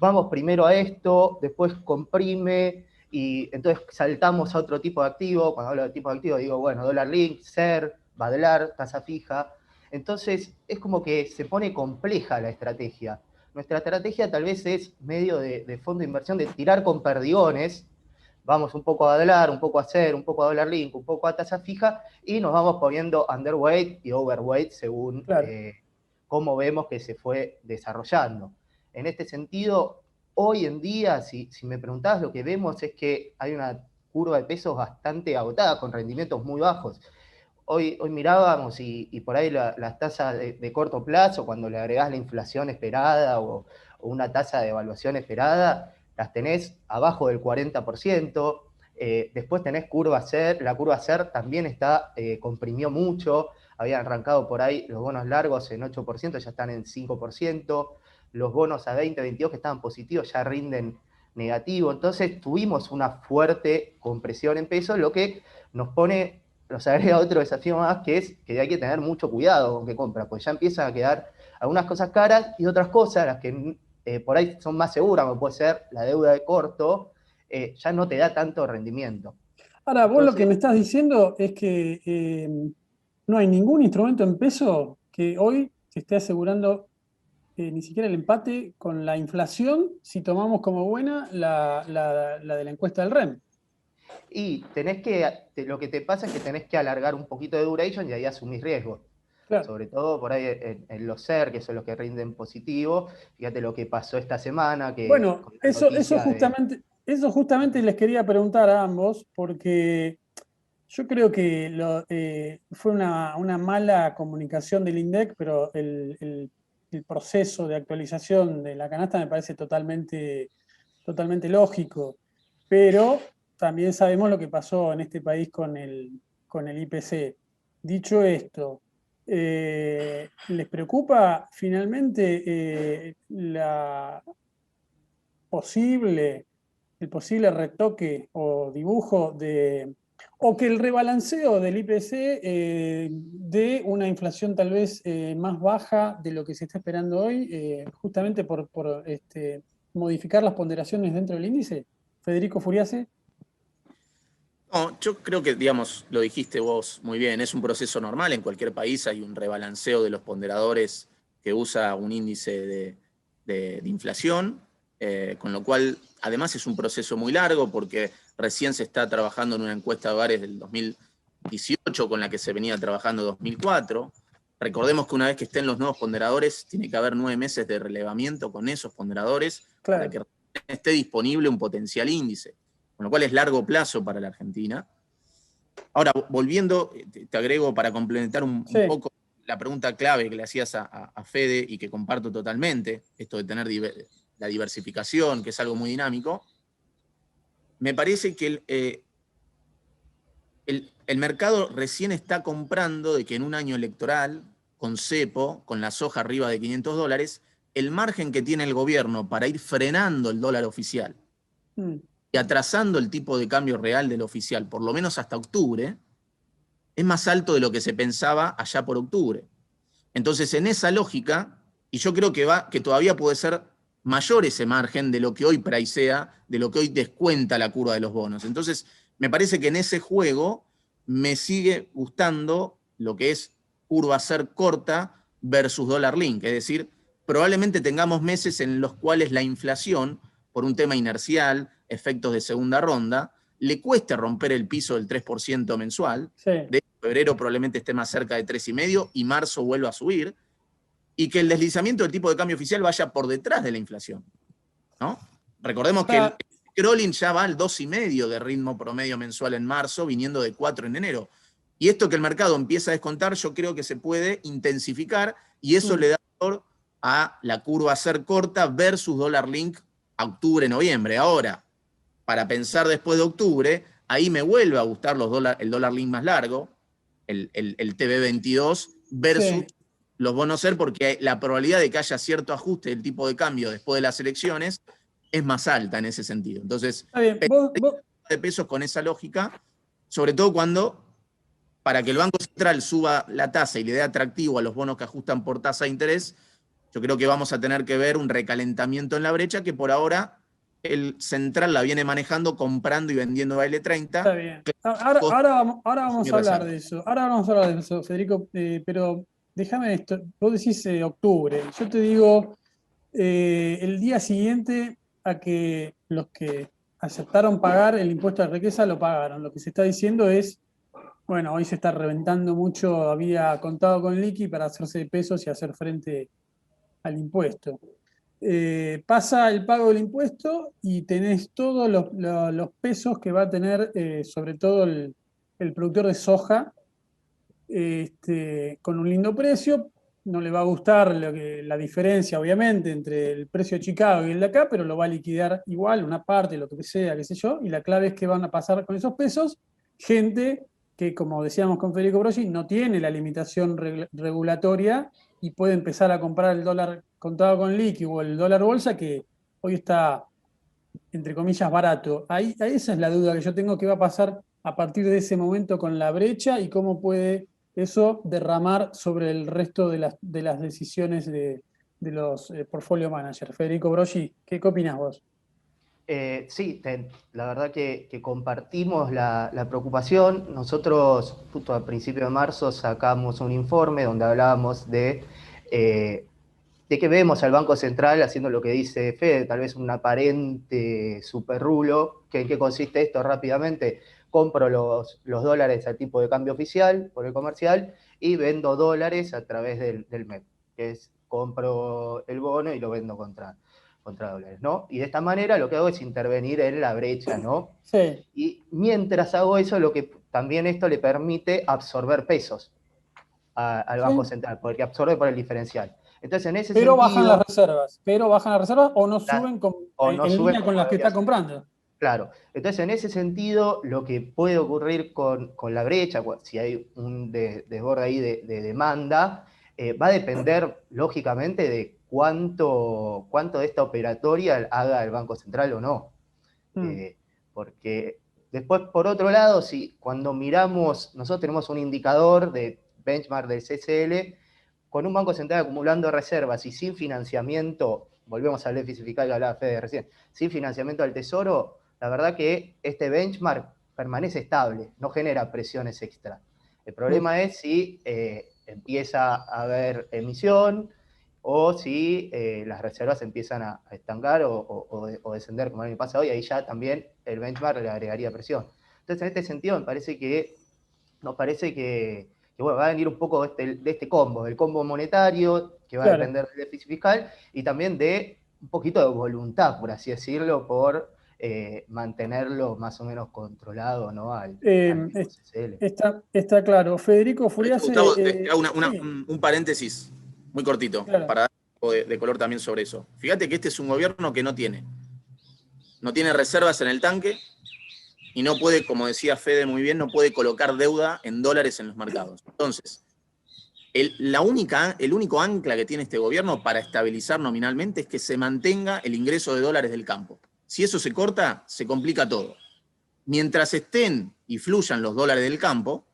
vamos primero a esto, después comprime, y entonces saltamos a otro tipo de activo. Cuando hablo de tipo de activo digo, bueno, dólar link, SER, Badlar, tasa fija. Entonces es como que se pone compleja la estrategia. Nuestra estrategia tal vez es medio de fondo de inversión, de tirar con perdigones. Vamos un poco a Badlar, un poco a SER, un poco a dólar link, un poco a tasa fija, y nos vamos poniendo underweight y overweight según cómo vemos que se fue desarrollando. En este sentido, hoy en día, si me preguntás, lo que vemos es que hay una curva de pesos bastante agotada, con rendimientos muy bajos. Hoy mirábamos y por ahí las tasas de corto plazo, cuando le agregás la inflación esperada o una tasa de evaluación esperada, las tenés abajo del 40%. Después tenés curva SER, la curva SER también comprimió mucho, habían arrancado por ahí los bonos largos en 8%, ya están en 5%. Los bonos a 20, 22 que estaban positivos ya rinden negativo. Entonces tuvimos una fuerte compresión en pesos, lo que nos agrega otro desafío más, que es que hay que tener mucho cuidado con qué compra, pues ya empiezan a quedar algunas cosas caras y otras cosas, las que por ahí son más seguras, como puede ser la deuda de corto, ya no te da tanto rendimiento. Ahora, vos lo que me estás diciendo es que no hay ningún instrumento en peso que hoy te esté asegurando ni siquiera el empate con la inflación, si tomamos como buena la de la encuesta del REM. Y lo que te pasa es que tenés que alargar un poquito de duration y ahí asumís riesgos. Claro. Sobre todo por ahí en los SER, que son los que rinden positivo. Fíjate lo que pasó esta semana. Bueno, eso justamente les quería preguntar a ambos, porque Yo creo que fue una mala comunicación del INDEC, pero el proceso de actualización de la canasta me parece totalmente lógico. Pero también sabemos lo que pasó en este país con el IPC. Dicho esto, ¿les preocupa finalmente el posible retoque o dibujo o que el rebalanceo del IPC dé una inflación tal vez más baja de lo que se está esperando hoy, justamente por modificar las ponderaciones dentro del índice? Federico Furiase. No, yo creo que, digamos, lo dijiste vos muy bien, es un proceso normal, en cualquier país hay un rebalanceo de los ponderadores que usa un índice de inflación, con lo cual, además es un proceso muy largo porque recién se está trabajando en una encuesta de hogares del 2018 con la que se venía trabajando en 2004. Recordemos que una vez que estén los nuevos ponderadores, tiene que haber 9 meses de relevamiento con esos ponderadores para que esté disponible un potencial índice, con lo cual es largo plazo para la Argentina. Ahora, volviendo, te agrego para complementar un poco la pregunta clave que le hacías a Fede y que comparto totalmente, esto de tener la diversificación, que es algo muy dinámico. Me parece que el mercado recién está comprando de que en un año electoral, con cepo, con la soja arriba de $500, el margen que tiene el gobierno para ir frenando el dólar oficial y atrasando el tipo de cambio real del oficial, por lo menos hasta octubre, es más alto de lo que se pensaba allá por octubre. Entonces, en esa lógica, y yo creo que todavía puede ser mayor ese margen de lo que hoy pricea, de lo que hoy descuenta la curva de los bonos. Entonces, me parece que en ese juego me sigue gustando lo que es curva ser corta versus dólar link. Es decir, probablemente tengamos meses en los cuales la inflación, por un tema inercial, efectos de segunda ronda, le cueste romper el piso del 3% mensual. Sí. De febrero probablemente esté más cerca de 3,5% y marzo vuelva a subir, y que el deslizamiento del tipo de cambio oficial vaya por detrás de la inflación, ¿no? Recordemos que el crawling ya va al 2,5% de ritmo promedio mensual en marzo, viniendo de 4 en enero. Y esto que el mercado empieza a descontar, yo creo que se puede intensificar, y eso le da valor a la curva a ser corta versus dólar link a octubre, noviembre. Ahora, para pensar después de octubre, ahí me vuelve a gustar el dólar link más largo, el TB22, versus los bonos SER, porque la probabilidad de que haya cierto ajuste del tipo de cambio después de las elecciones es más alta en ese sentido. Entonces, de pesos con esa lógica, sobre todo cuando, para que el Banco Central suba la tasa y le dé atractivo a los bonos que ajustan por tasa de interés, yo creo que vamos a tener que ver un recalentamiento en la brecha que por ahora el central la viene manejando comprando y vendiendo a L30. Está bien. Ahora vamos a hablar de eso. Ahora vamos a hablar de eso, Federico, pero déjame esto. Vos decís octubre. Yo te digo el día siguiente a que los que aceptaron pagar el impuesto de riqueza lo pagaron. Lo que se está diciendo es, bueno, hoy se está reventando mucho, había contado con liqui para hacerse de pesos y hacer frente al impuesto. Pasa el pago del impuesto y tenés todos los pesos que va a tener sobre todo el productor de soja con un lindo precio. No le va a gustar la diferencia, obviamente, entre el precio de Chicago y el de acá, pero lo va a liquidar igual, una parte, lo que sea, qué sé yo, y la clave es que van a pasar con esos pesos gente que, como decíamos con Federico Broggi, no tiene la limitación regulatoria y puede empezar a comprar el dólar contado con liqui o el dólar bolsa, que hoy está, entre comillas, barato. Esa es la duda que yo tengo, qué va a pasar a partir de ese momento con la brecha y cómo puede eso derramar sobre el resto de las decisiones de los portfolio managers. Federico Broggi, ¿qué opinas vos? Sí, la verdad que compartimos la preocupación. Nosotros, justo a principios de marzo, sacamos un informe donde hablábamos de que vemos al Banco Central haciendo lo que dice Fede, tal vez un aparente superrulo. ¿En qué consiste esto? Rápidamente, compro los dólares al tipo de cambio oficial por el comercial y vendo dólares a través del MEP, que es compro el bono y lo vendo contra dólares, ¿no? Y de esta manera lo que hago es intervenir en la brecha, ¿no? Sí. Y mientras hago eso, lo que también esto le permite absorber pesos al Banco Central, porque absorbe por el diferencial. Entonces, en ese Pero sentido... bajan las reservas o no suben en suben línea con como las que debería está ser. comprando. Claro, entonces en ese sentido lo que puede ocurrir con la brecha, si hay un desborde ahí de demanda, va a depender lógicamente de cuánto de esta operatoria haga el Banco Central o no. Porque después, por otro lado, si cuando miramos, nosotros tenemos un indicador de benchmark del CCL, con un Banco Central acumulando reservas y sin financiamiento, volvemos al déficit fiscal que hablaba Fede recién, sin financiamiento al Tesoro, la verdad que este benchmark permanece estable, no genera presiones extra. El problema es si empieza a haber emisión o si las reservas empiezan a estancar o descender como el año pasado, y ahí ya también el benchmark le agregaría presión. Entonces, en este sentido, nos parece que bueno, va a venir un poco de este combo, del combo monetario, que va a depender del déficit fiscal, y también de un poquito de voluntad, por así decirlo, por mantenerlo más o menos controlado, ¿no? al CCL. Está claro. Federico Furiase... Gustavo, te hago un paréntesis muy cortito, para dar un poco de color también sobre eso. Fíjate que este es un gobierno que no tiene reservas en el tanque, y no puede, como decía Fede muy bien, no puede colocar deuda en dólares en los mercados. Entonces, el único ancla que tiene este gobierno para estabilizar nominalmente es que se mantenga el ingreso de dólares del campo. Si eso se corta, se complica todo. Mientras estén y fluyan los dólares del campo,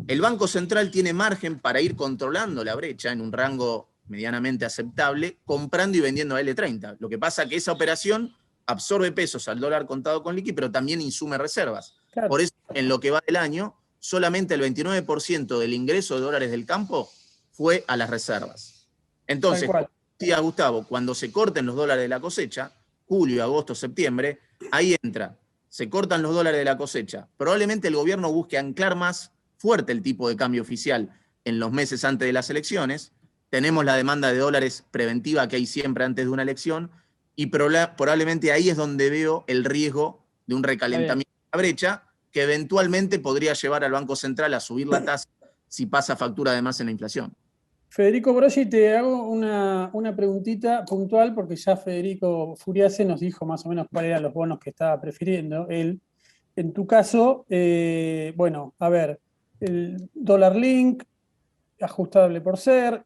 el Banco Central tiene margen para ir controlando la brecha en un rango medianamente aceptable, comprando y vendiendo a L30. Lo que pasa es que esa operación absorbe pesos al dólar contado con liqui, pero también insume reservas. Claro. Por eso, en lo que va del año, solamente el 29% del ingreso de dólares del campo fue a las reservas. Entonces, como decía Gustavo, cuando se corten los dólares de la cosecha, julio, agosto, septiembre, ahí entra, se cortan los dólares de la cosecha. Probablemente el gobierno busque anclar más fuerte el tipo de cambio oficial en los meses antes de las elecciones. Tenemos la demanda de dólares preventiva que hay siempre antes de una elección, y probablemente ahí es donde veo el riesgo de un recalentamiento de la brecha, que eventualmente podría llevar al Banco Central a subir la tasa si pasa factura además en la inflación. Federico Broggi, te hago una preguntita puntual, porque ya Federico Furiase nos dijo más o menos cuáles eran los bonos que estaba prefiriendo él. En tu caso, bueno, a ver, el dólar link, ajustable por ser,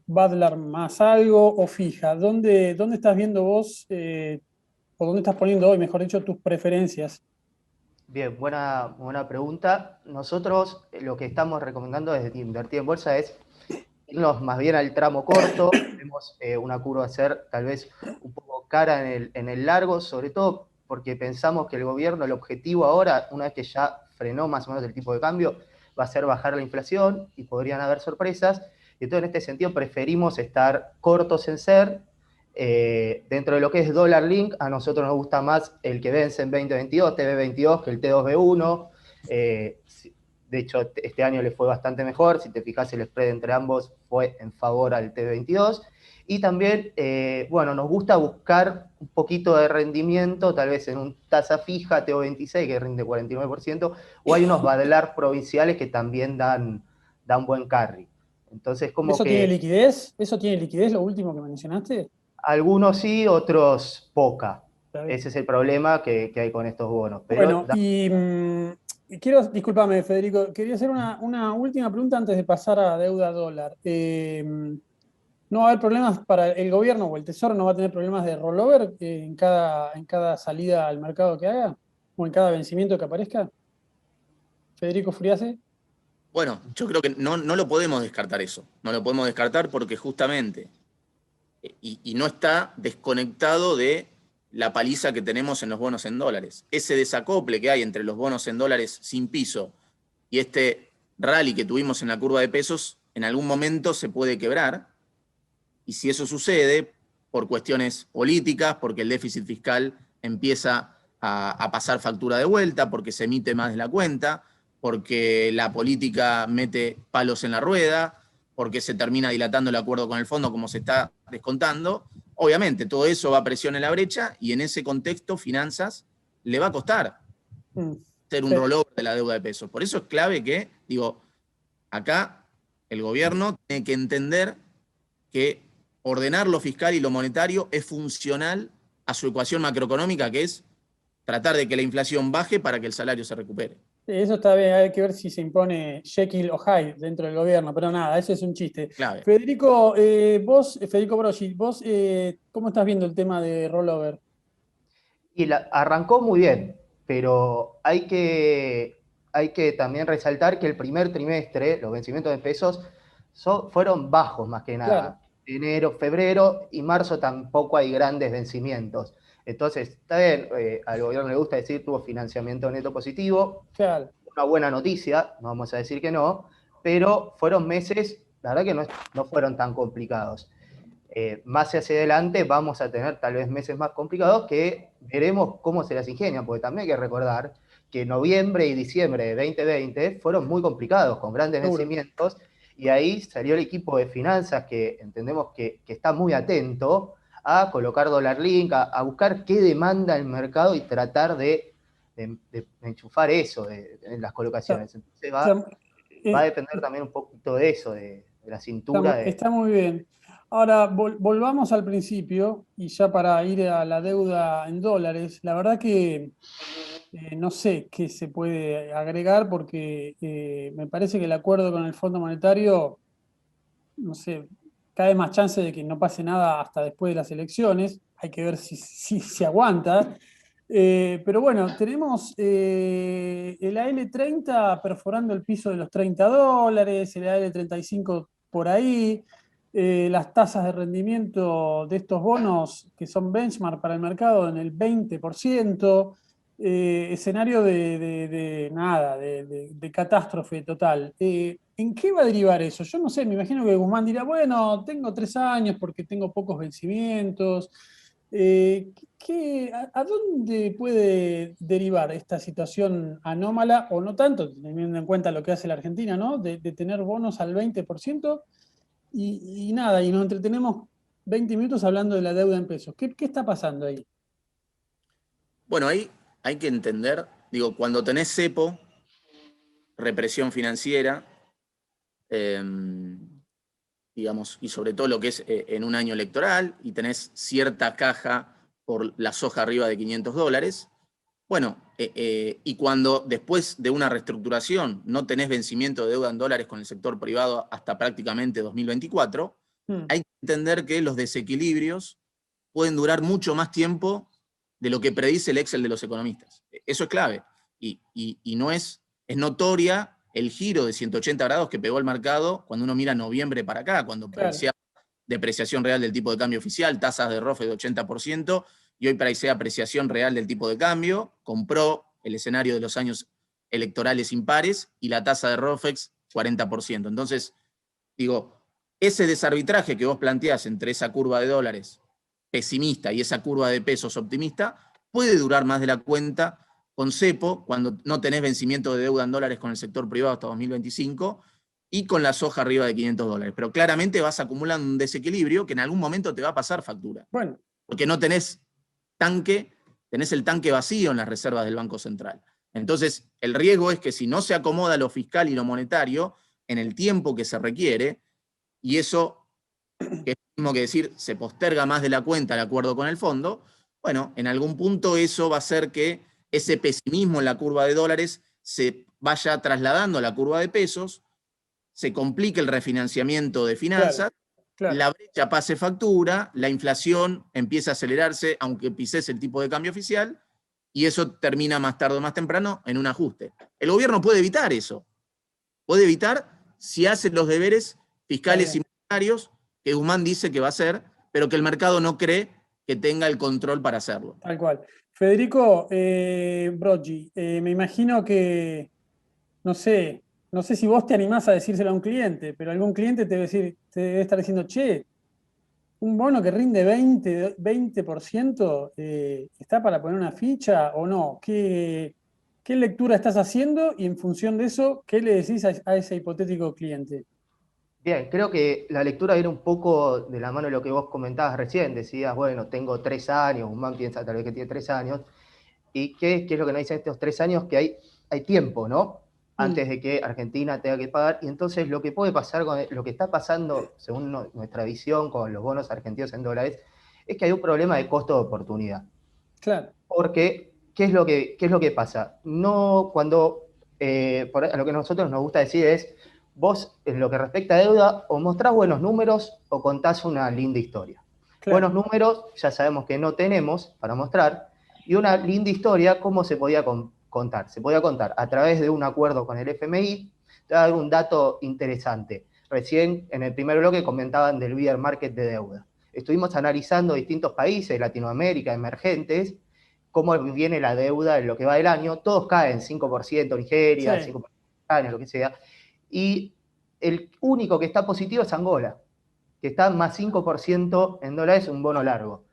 Badlar más algo o fija. ¿Dónde estás viendo vos, o dónde estás poniendo hoy, mejor dicho, tus preferencias? Bien, buena pregunta. Nosotros lo que estamos recomendando desde invertir en bolsa es irnos más bien al tramo corto. Tenemos una curva a ser tal vez un poco cara en el largo, sobre todo porque pensamos que el gobierno, el objetivo ahora, una vez que ya frenó más o menos el tipo de cambio, va a ser bajar la inflación y podrían haber sorpresas. Y entonces, en este sentido, preferimos estar cortos en ser. Dentro de lo que es dólar link, a nosotros nos gusta más el que vence en 2022, TB22, que el T2B1. De hecho, este año le fue bastante mejor. Si te fijas, el spread entre ambos fue en favor al T22. Y también, bueno, nos gusta buscar un poquito de rendimiento, tal vez en un tasa fija, TO26, que rinde 49%, o hay unos Badlar provinciales que también dan buen carry. Entonces, como ¿Eso que... tiene liquidez? ¿Eso tiene liquidez, lo último que mencionaste? Algunos sí, otros poca. Ese es el problema que hay con estos bonos. Pero bueno, discúlpame, Federico, quería hacer una última pregunta antes de pasar a deuda dólar. ¿No va a haber problemas para el gobierno o el Tesoro? ¿No va a tener problemas de rollover en cada salida al mercado que haga? ¿O en cada vencimiento que aparezca? Federico Furiase. Bueno, yo creo que no lo podemos descartar eso. No lo podemos descartar porque justamente, y no está desconectado de la paliza que tenemos en los bonos en dólares. Ese desacople que hay entre los bonos en dólares sin piso y este rally que tuvimos en la curva de pesos, en algún momento se puede quebrar. Y si eso sucede, por cuestiones políticas, porque el déficit fiscal empieza a pasar factura de vuelta, porque se emite más de la cuenta, porque la política mete palos en la rueda, porque se termina dilatando el acuerdo con el fondo como se está descontando, obviamente todo eso va a presión en la brecha y en ese contexto finanzas le va a costar. hacer un Sí. rollover de la deuda de pesos. Por eso es clave que, digo, acá el gobierno tiene que entender que ordenar lo fiscal y lo monetario es funcional a su ecuación macroeconómica, que es tratar de que la inflación baje para que el salario se recupere. Eso está bien, hay que ver si se impone Jekyll o Hyde dentro del gobierno, pero nada, ese es un chiste. Clave. Federico, Federico Broggi, vos, ¿cómo estás viendo el tema de rollover? Y arrancó muy bien, pero hay que también resaltar que el primer trimestre, los vencimientos de pesos, fueron bajos más que nada. Claro. Enero, febrero y marzo tampoco hay grandes vencimientos. Entonces, está bien, al gobierno le gusta decir tuvo financiamiento neto positivo, Claro. una buena noticia, no vamos a decir que no, pero fueron meses, la verdad que no fueron tan complicados. Más hacia adelante vamos a tener tal vez meses más complicados que veremos cómo se las ingenian, porque también hay que recordar que noviembre y diciembre de 2020 fueron muy complicados, con grandes Seguro. vencimientos, y ahí salió el equipo de finanzas que entendemos que está muy atento a colocar dólar link, a buscar qué demanda el mercado y tratar de enchufar eso en las colocaciones. Entonces va a depender también un poquito de eso, de la cintura. Está muy bien. Ahora, volvamos al principio, y ya para ir a la deuda en dólares, la verdad que no sé qué se puede agregar porque me parece que el acuerdo con el Fondo Monetario, no sé, cae más chance de que no pase nada hasta después de las elecciones. Hay que ver si se aguanta. Pero bueno, tenemos el AL30 perforando el piso de los $30, el AL35 por ahí, las tasas de rendimiento de estos bonos que son benchmark para el mercado en el 20%, escenario de catástrofe total. ¿En qué va a derivar eso? Yo no sé, me imagino que Guzmán dirá, bueno, tengo 3 años porque tengo pocos vencimientos. ¿A dónde puede derivar esta situación anómala, o no tanto, teniendo en cuenta lo que hace la Argentina, ¿no? De tener bonos al 20% y nada, y nos entretenemos 20 minutos hablando de la deuda en pesos. ¿Qué está pasando ahí? Bueno, ahí hay que entender, digo, cuando tenés cepo, represión financiera, digamos, y sobre todo lo que es en un año electoral, y tenés cierta caja por la soja arriba de $500, bueno, y cuando después de una reestructuración no tenés vencimiento de deuda en dólares con el sector privado hasta prácticamente 2024, hay que entender que los desequilibrios pueden durar mucho más tiempo de lo que predice el Excel de los economistas. Eso es clave. Y no es notoria el giro de 180 grados que pegó el mercado cuando uno mira noviembre para acá, cuando parecía depreciación real del tipo de cambio oficial, tasas de ROFE de 80%, y hoy parecía apreciación real del tipo de cambio, compró el escenario de los años electorales impares y la tasa de ROFEX 40%. Entonces, digo, ese desarbitraje que vos planteás entre esa curva de dólares pesimista y esa curva de pesos optimista puede durar más de la cuenta con cepo, cuando no tenés vencimiento de deuda en dólares con el sector privado hasta 2025, y con la soja arriba de $500. Pero claramente vas acumulando un desequilibrio que en algún momento te va a pasar factura. Bueno. Porque no tenés tanque, tenés el tanque vacío en las reservas del Banco Central. Entonces, el riesgo es que si no se acomoda lo fiscal y lo monetario en el tiempo que se requiere, y eso, que es lo mismo que decir, se posterga más de la cuenta el acuerdo con el fondo, bueno, en algún punto eso va a hacer que ese pesimismo en la curva de dólares se vaya trasladando a la curva de pesos, se complique el refinanciamiento de finanzas, la brecha pase factura, la inflación empieza a acelerarse, aunque pises el tipo de cambio oficial, y eso termina más tarde o más temprano en un ajuste. El gobierno puede evitar eso. Puede evitar si hace los deberes fiscales y monetarios que Guzmán dice que va a hacer, pero que el mercado no cree que tenga el control para hacerlo. Tal cual. Federico Broggi, me imagino que, no sé si vos te animás a decírselo a un cliente, pero algún cliente te debe estar diciendo, che, un bono que rinde 20%, ¿está para poner una ficha o no? ¿Qué lectura estás haciendo? Y en función de eso, ¿qué le decís a ese hipotético cliente? Bien, creo que la lectura viene un poco de la mano de lo que vos comentabas recién. Decías, bueno, tengo 3 años, Guzmán piensa tal vez que tiene 3 años. ¿Y qué es lo que nos dicen estos 3 años? Que hay hay tiempo, ¿no? Antes de que Argentina tenga que pagar, y entonces lo que puede pasar con lo que está pasando, según nuestra visión con los bonos argentinos en dólares, es que hay un problema de costo de oportunidad. Claro. Porque, ¿qué es lo que pasa? No, cuando, lo que a nosotros nos gusta decir es, vos, en lo que respecta a deuda, o mostrás buenos números o contás una linda historia. Claro. Buenos números ya sabemos que no tenemos para mostrar, y una linda historia, ¿cómo se podía contar? Se podía contar a través de un acuerdo con el FMI. Te voy a dar un dato interesante. Recién en el primer bloque comentaban del bear market de deuda. Estuvimos analizando distintos países, Latinoamérica, emergentes, cómo viene la deuda en lo que va del año. Todos caen, 5% Nigeria, Sí. 5% España, lo que sea. Y el único que está positivo es Angola, que está más 5% en dólares, un bono largo.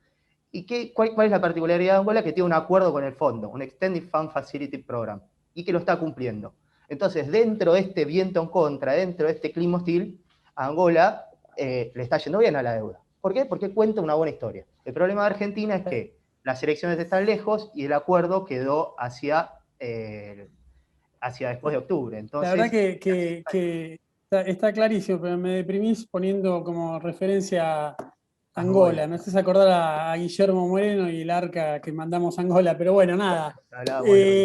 ¿Y cuál es la particularidad de Angola? Que tiene un acuerdo con el fondo, un Extended Fund Facility Program, y que lo está cumpliendo. Entonces, dentro de este viento en contra, dentro de este clima hostil, a Angola le está yendo bien a la deuda. ¿Por qué? Porque cuenta una buena historia. El problema de Argentina es que las elecciones están lejos y el acuerdo quedó hacia después de octubre. Entonces, la verdad que está clarísimo, pero me deprimís poniendo como referencia a Angola. Me haces acordar a Guillermo Moreno y el arca que mandamos a Angola, pero bueno, nada.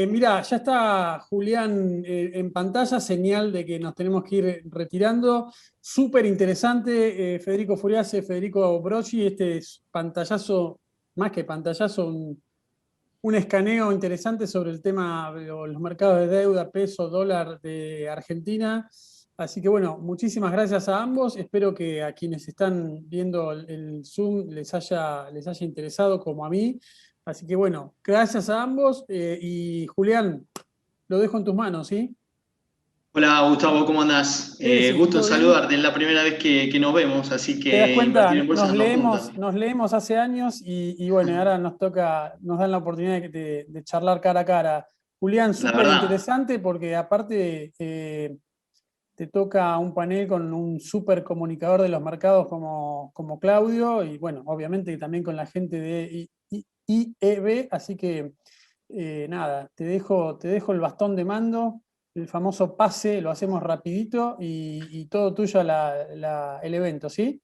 Mirá, ya está Julián en pantalla, señal de que nos tenemos que ir retirando. Súper interesante, Federico Furiase, Federico Brocchi, este es pantallazo, más que pantallazo, un escaneo interesante sobre el tema de los mercados de deuda, peso, dólar de Argentina. Así que bueno, muchísimas gracias a ambos. Espero que a quienes están viendo el Zoom les haya interesado como a mí. Así que bueno, gracias a ambos. Y Julián, lo dejo en tus manos, ¿sí? Hola Gustavo, ¿cómo andás? Sí, Gusto en ¿todo bien? saludarte, es la primera vez que nos vemos, así ¿Te das que cuenta? Invertir en Bolsa nos junta. Nos leemos hace años y bueno, ahora nos dan la oportunidad de charlar cara a cara. Julián, La súper verdad, interesante porque aparte te toca un panel con un súper comunicador de los mercados como Claudio y bueno, obviamente también con la gente de IEB, así que nada, te dejo el bastón de mando, el famoso pase, lo hacemos rapidito y todo tuyo el evento, ¿sí?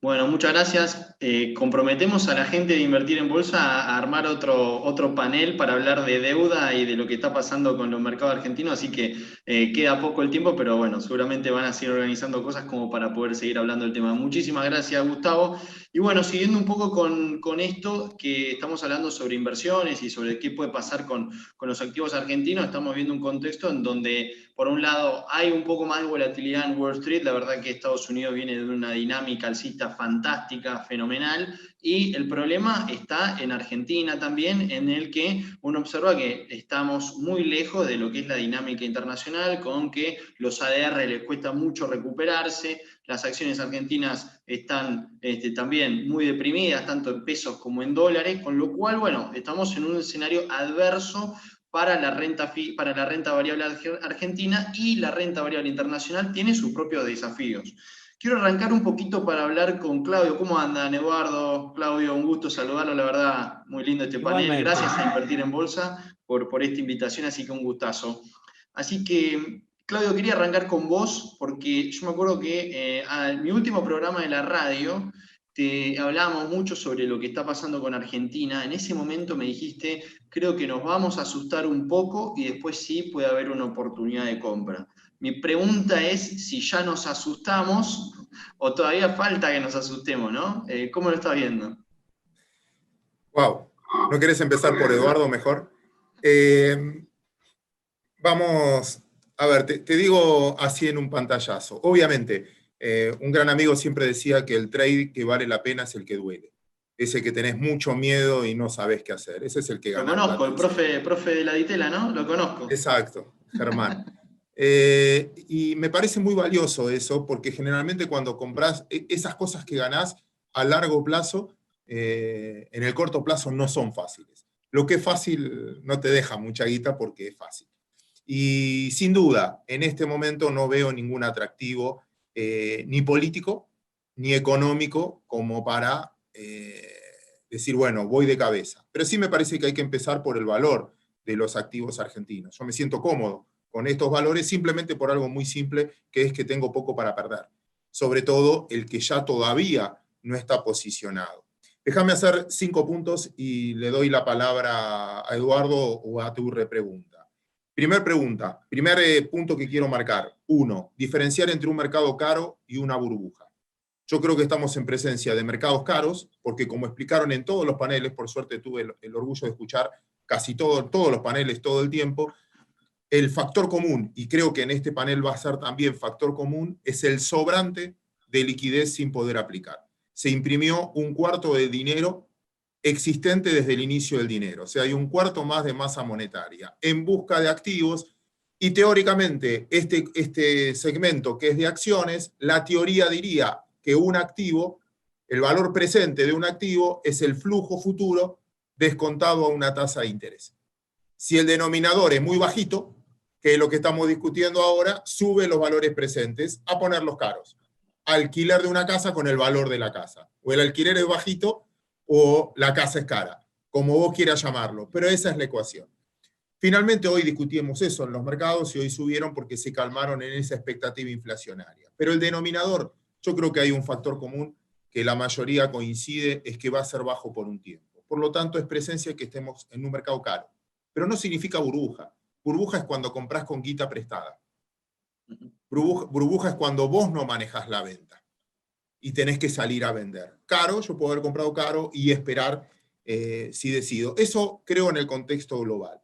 bueno, muchas gracias. Comprometemos a la gente de Invertir en Bolsa a armar otro panel para hablar de deuda y de lo que está pasando con los mercados argentinos, así que queda poco el tiempo, pero bueno, seguramente van a seguir organizando cosas como para poder seguir hablando del tema. Muchísimas gracias, Gustavo. Y bueno, siguiendo un poco con esto, que estamos hablando sobre inversiones y sobre qué puede pasar con los activos argentinos, estamos viendo un contexto en donde, por un lado, hay un poco más de volatilidad en Wall Street. La verdad que Estados Unidos viene de una dinámica alcista fantástica, fenomenal, y el problema está en Argentina también, en el que uno observa que estamos muy lejos de lo que es la dinámica internacional, con que los ADR les cuesta mucho recuperarse, las acciones argentinas están también muy deprimidas, tanto en pesos como en dólares, con lo cual, bueno, estamos en un escenario adverso para la renta variable argentina, y la renta variable internacional tiene sus propios desafíos. Quiero arrancar un poquito para hablar con Claudio. ¿Cómo andan, Eduardo? Claudio, un gusto saludarlo, la verdad, muy lindo este panel. Igualmente. Gracias a Invertir en Bolsa por esta invitación, así que un gustazo. Así que, Claudio, quería arrancar con vos, porque yo me acuerdo que en mi último programa de la radio hablábamos mucho sobre lo que está pasando con Argentina. En ese momento me dijiste, creo que nos vamos a asustar un poco y después sí puede haber una oportunidad de compra. Mi pregunta es si ya nos asustamos o todavía falta que nos asustemos, ¿no? ¿Cómo lo estás viendo? Wow. ¿No querés empezar por Eduardo mejor? Vamos, a ver, te digo así en un pantallazo. Obviamente, un gran amigo siempre decía que el trade que vale la pena es el que duele. Ese que tenés mucho miedo y no sabés qué hacer. Ese es el que Lo gana. conozco, el profe de la Ditela, ¿no? Lo conozco. Exacto, Germán. Y me parece muy valioso eso, porque generalmente cuando compras esas cosas que ganás a largo plazo, en el corto plazo no son fáciles. Lo que es fácil no te deja mucha guita porque es fácil. Y sin duda, en este momento no veo ningún atractivo, ni político, ni económico, como para decir, bueno, voy de cabeza. Pero sí me parece que hay que empezar por el valor de los activos argentinos. Yo me siento cómodo con estos valores simplemente por algo muy simple, que es que tengo poco para perder. Sobre todo el que ya todavía no está posicionado. Déjame hacer 5 puntos y le doy la palabra a Eduardo o a tu repregunta. Primer punto que quiero marcar. 1, diferenciar entre un mercado caro y una burbuja. Yo creo que estamos en presencia de mercados caros, porque como explicaron en todos los paneles, por suerte tuve el orgullo de escuchar casi todos los paneles todo el tiempo, el factor común, y creo que en este panel va a ser también factor común, es el sobrante de liquidez sin poder aplicar. Se imprimió un cuarto de dinero existente desde el inicio del dinero, o sea, hay un cuarto más de masa monetaria en busca de activos, y teóricamente este segmento que es de acciones, la teoría diría que un activo, el valor presente de un activo es el flujo futuro descontado a una tasa de interés. Si el denominador es muy bajito, que es lo que estamos discutiendo ahora, sube los valores presentes a ponerlos caros. Alquiler de una casa con el valor de la casa. O el alquiler es bajito o la casa es cara, como vos quieras llamarlo, pero esa es la ecuación. Finalmente hoy discutimos eso en los mercados y hoy subieron porque se calmaron en esa expectativa inflacionaria. Pero el denominador, yo creo que hay un factor común que la mayoría coincide, es que va a ser bajo por un tiempo. Por lo tanto, es presencia que estemos en un mercado caro. Pero no significa burbuja. Burbuja es cuando compras con guita prestada. Burbuja es cuando vos no manejás la venta y tenés que salir a vender. Caro, yo puedo haber comprado caro y esperar si decido. Eso creo en el contexto global.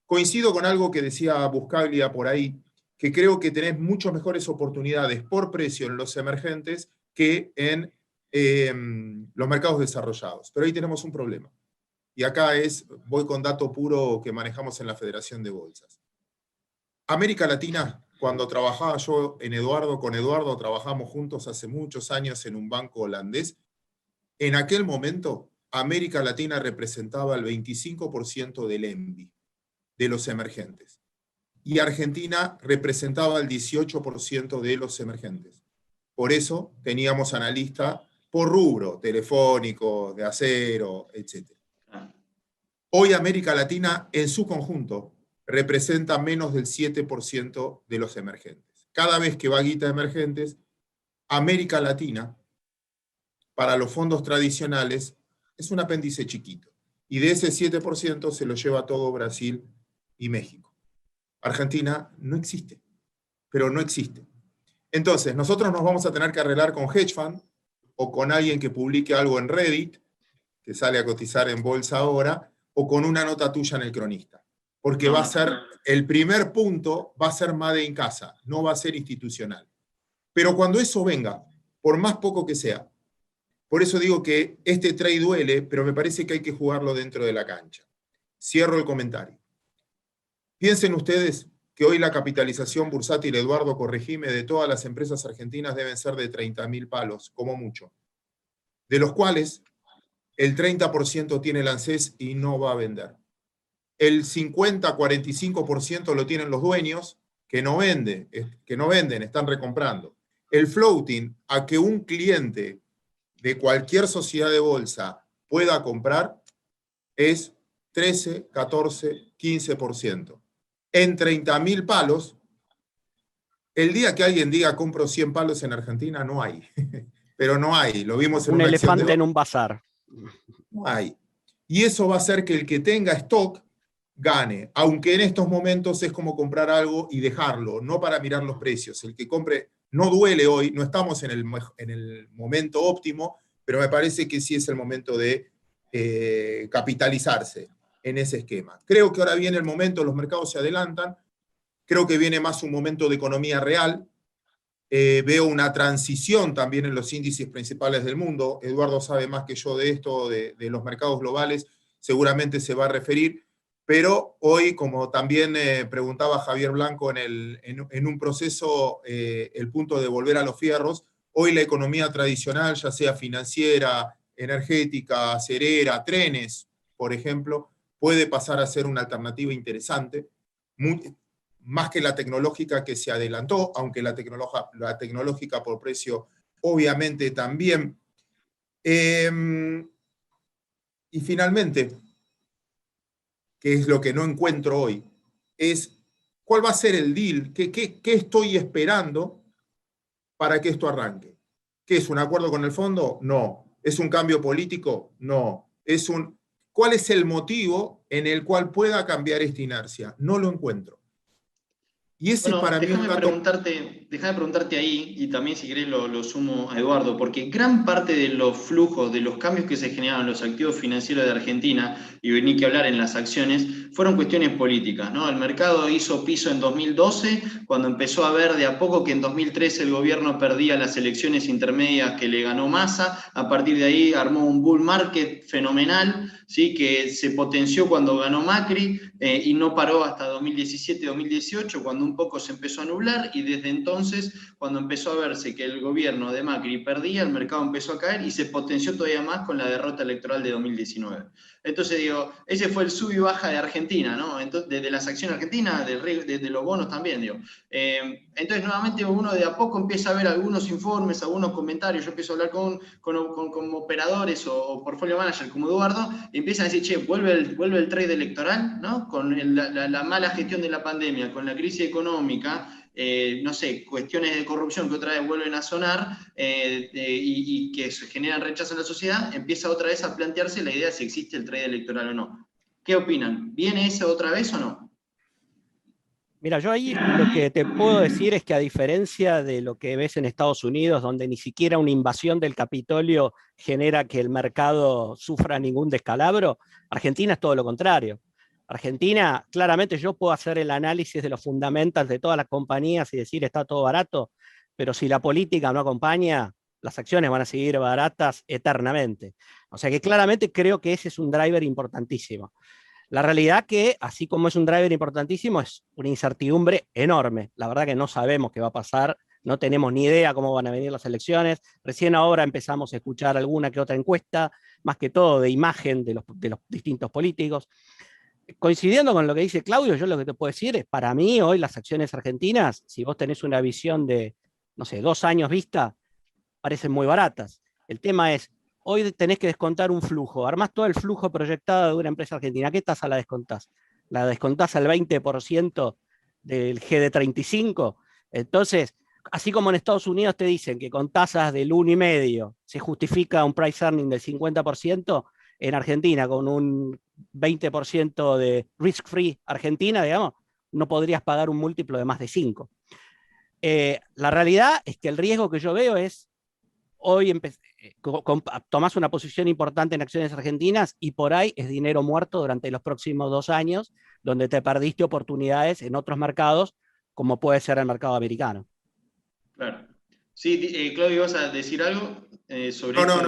Coincido con algo que decía Buscaglia por ahí, que creo que tenés muchas mejores oportunidades por precio en los emergentes que en los mercados desarrollados. Pero ahí tenemos un problema. Y acá voy con dato puro que manejamos en la Federación de Bolsas. América Latina, cuando trabajaba yo con Eduardo trabajamos juntos hace muchos años en un banco holandés, en aquel momento América Latina representaba el 25% del ENVI, de los emergentes. Y Argentina representaba el 18% de los emergentes. Por eso teníamos analistas por rubro, telefónico, de acero, etc. Hoy América Latina, en su conjunto, representa menos del 7% de los emergentes. Cada vez que va guita de emergentes, América Latina, para los fondos tradicionales, es un apéndice chiquito. Y de ese 7% se lo lleva todo Brasil y México. Argentina no existe, pero no existe. Entonces, nosotros nos vamos a tener que arreglar con hedge fund o con alguien que publique algo en Reddit, que sale a cotizar en bolsa ahora, o con una nota tuya en el Cronista. Porque va a ser, el primer punto va a ser Made in Casa, no va a ser institucional. Pero cuando eso venga, por más poco que sea, por eso digo que este trade duele, pero me parece que hay que jugarlo dentro de la cancha. Cierro el comentario. Piensen ustedes que hoy la capitalización bursátil, Eduardo, corregime, de todas las empresas argentinas deben ser de 30.000 palos, como mucho. De los cuales el 30% tiene el ANSES y no va a vender. El 50-45% lo tienen los dueños que no venden, están recomprando. El floating, a que un cliente de cualquier sociedad de bolsa pueda comprar, es 13, 14, 15%. En 30.000 palos, el día que alguien diga compro 100 palos en Argentina, no hay. Pero no hay, lo vimos en un una elefante en un bazar. No hay. Y eso va a hacer que el que tenga stock gane, aunque en estos momentos es como comprar algo y dejarlo, no para mirar los precios. El que compre, no duele hoy, no estamos en el momento óptimo, pero me parece que sí es el momento de capitalizarse en ese esquema. Creo que ahora viene el momento, los mercados se adelantan, creo que viene más un momento de economía real. Veo una transición también en los índices principales del mundo. Eduardo sabe más que yo de esto, de los mercados globales, seguramente se va a referir, pero hoy, como también preguntaba Javier Blanco en un proceso, el punto de volver a los fierros, hoy la economía tradicional, ya sea financiera, energética, acerera, trenes, por ejemplo, puede pasar a ser una alternativa interesante, más que la tecnológica que se adelantó, aunque la tecnológica por precio obviamente también. Y finalmente, que es lo que no encuentro hoy, es cuál va a ser el deal, qué estoy esperando para que esto arranque. ¿Qué es un acuerdo con el fondo? No. ¿Es un cambio político? No. ¿Cuál es el motivo en el cual pueda cambiar esta inercia? No lo encuentro. Y ese Bueno, para mí déjame un dato... preguntarte ahí, y también si querés lo sumo a Eduardo, porque gran parte de los flujos, de los cambios que se generaron en los activos financieros de Argentina, y vení que hablar en las acciones, fueron cuestiones políticas, ¿no? El mercado hizo piso en 2012, cuando empezó a ver de a poco que en 2013 el gobierno perdía las elecciones intermedias que le ganó Massa, a partir de ahí armó un bull market fenomenal, ¿sí? Que se potenció cuando ganó Macri, y no paró hasta 2017-2018, cuando un poco se empezó a nublar, y desde entonces, cuando empezó a verse que el gobierno de Macri perdía, el mercado empezó a caer y se potenció todavía más con la derrota electoral de 2019. Entonces digo, ese fue el sub y baja de Argentina, ¿no? Entonces, de las acciones argentinas, de los bonos también, digo. Entonces nuevamente uno de a poco empieza a ver algunos informes, algunos comentarios, yo empiezo a hablar con operadores o portfolio manager como Eduardo, y empiezan a decir, che, vuelve el trade electoral, ¿no? Con la mala gestión de la pandemia, con la crisis económica, no sé, cuestiones de corrupción que otra vez vuelven a sonar, y que se generan rechazo en la sociedad, empieza otra vez a plantearse la idea de si existe el trade electoral o no. ¿Qué opinan? ¿Viene ese otra vez o no? Mira, yo ahí lo que te puedo decir es que a diferencia de lo que ves en Estados Unidos, donde ni siquiera una invasión del Capitolio genera que el mercado sufra ningún descalabro, Argentina es todo lo contrario. Argentina, claramente yo puedo hacer el análisis de los fundamentals de todas las compañías y decir está todo barato, pero si la política no acompaña, las acciones van a seguir baratas eternamente. O sea que claramente creo que ese es un driver importantísimo. La realidad que, así como es un driver importantísimo, es una incertidumbre enorme. La verdad que no sabemos qué va a pasar, no tenemos ni idea cómo van a venir las elecciones. Recién ahora empezamos a escuchar alguna que otra encuesta, más que todo de imagen de los distintos políticos. Coincidiendo con lo que dice Claudio, yo lo que te puedo decir es, para mí hoy las acciones argentinas, si vos tenés una visión de, no sé, 2 años vista, parecen muy baratas. El tema es, hoy tenés que descontar un flujo, armás todo el flujo proyectado de una empresa argentina, ¿qué tasa la descontás? ¿La descontás al 20% del GD35? Entonces, así como en Estados Unidos te dicen que con tasas del 1,5 se justifica un price earning del 50%, en Argentina con un 20% de risk free Argentina, digamos, no podrías pagar un múltiplo de más de 5. La realidad es que el riesgo que yo veo es, hoy tomás una posición importante en acciones argentinas y por ahí es dinero muerto durante los próximos 2 años, donde te perdiste oportunidades en otros mercados, como puede ser el mercado americano. Claro. Sí, Claudio, ¿vas a decir algo sobre esto?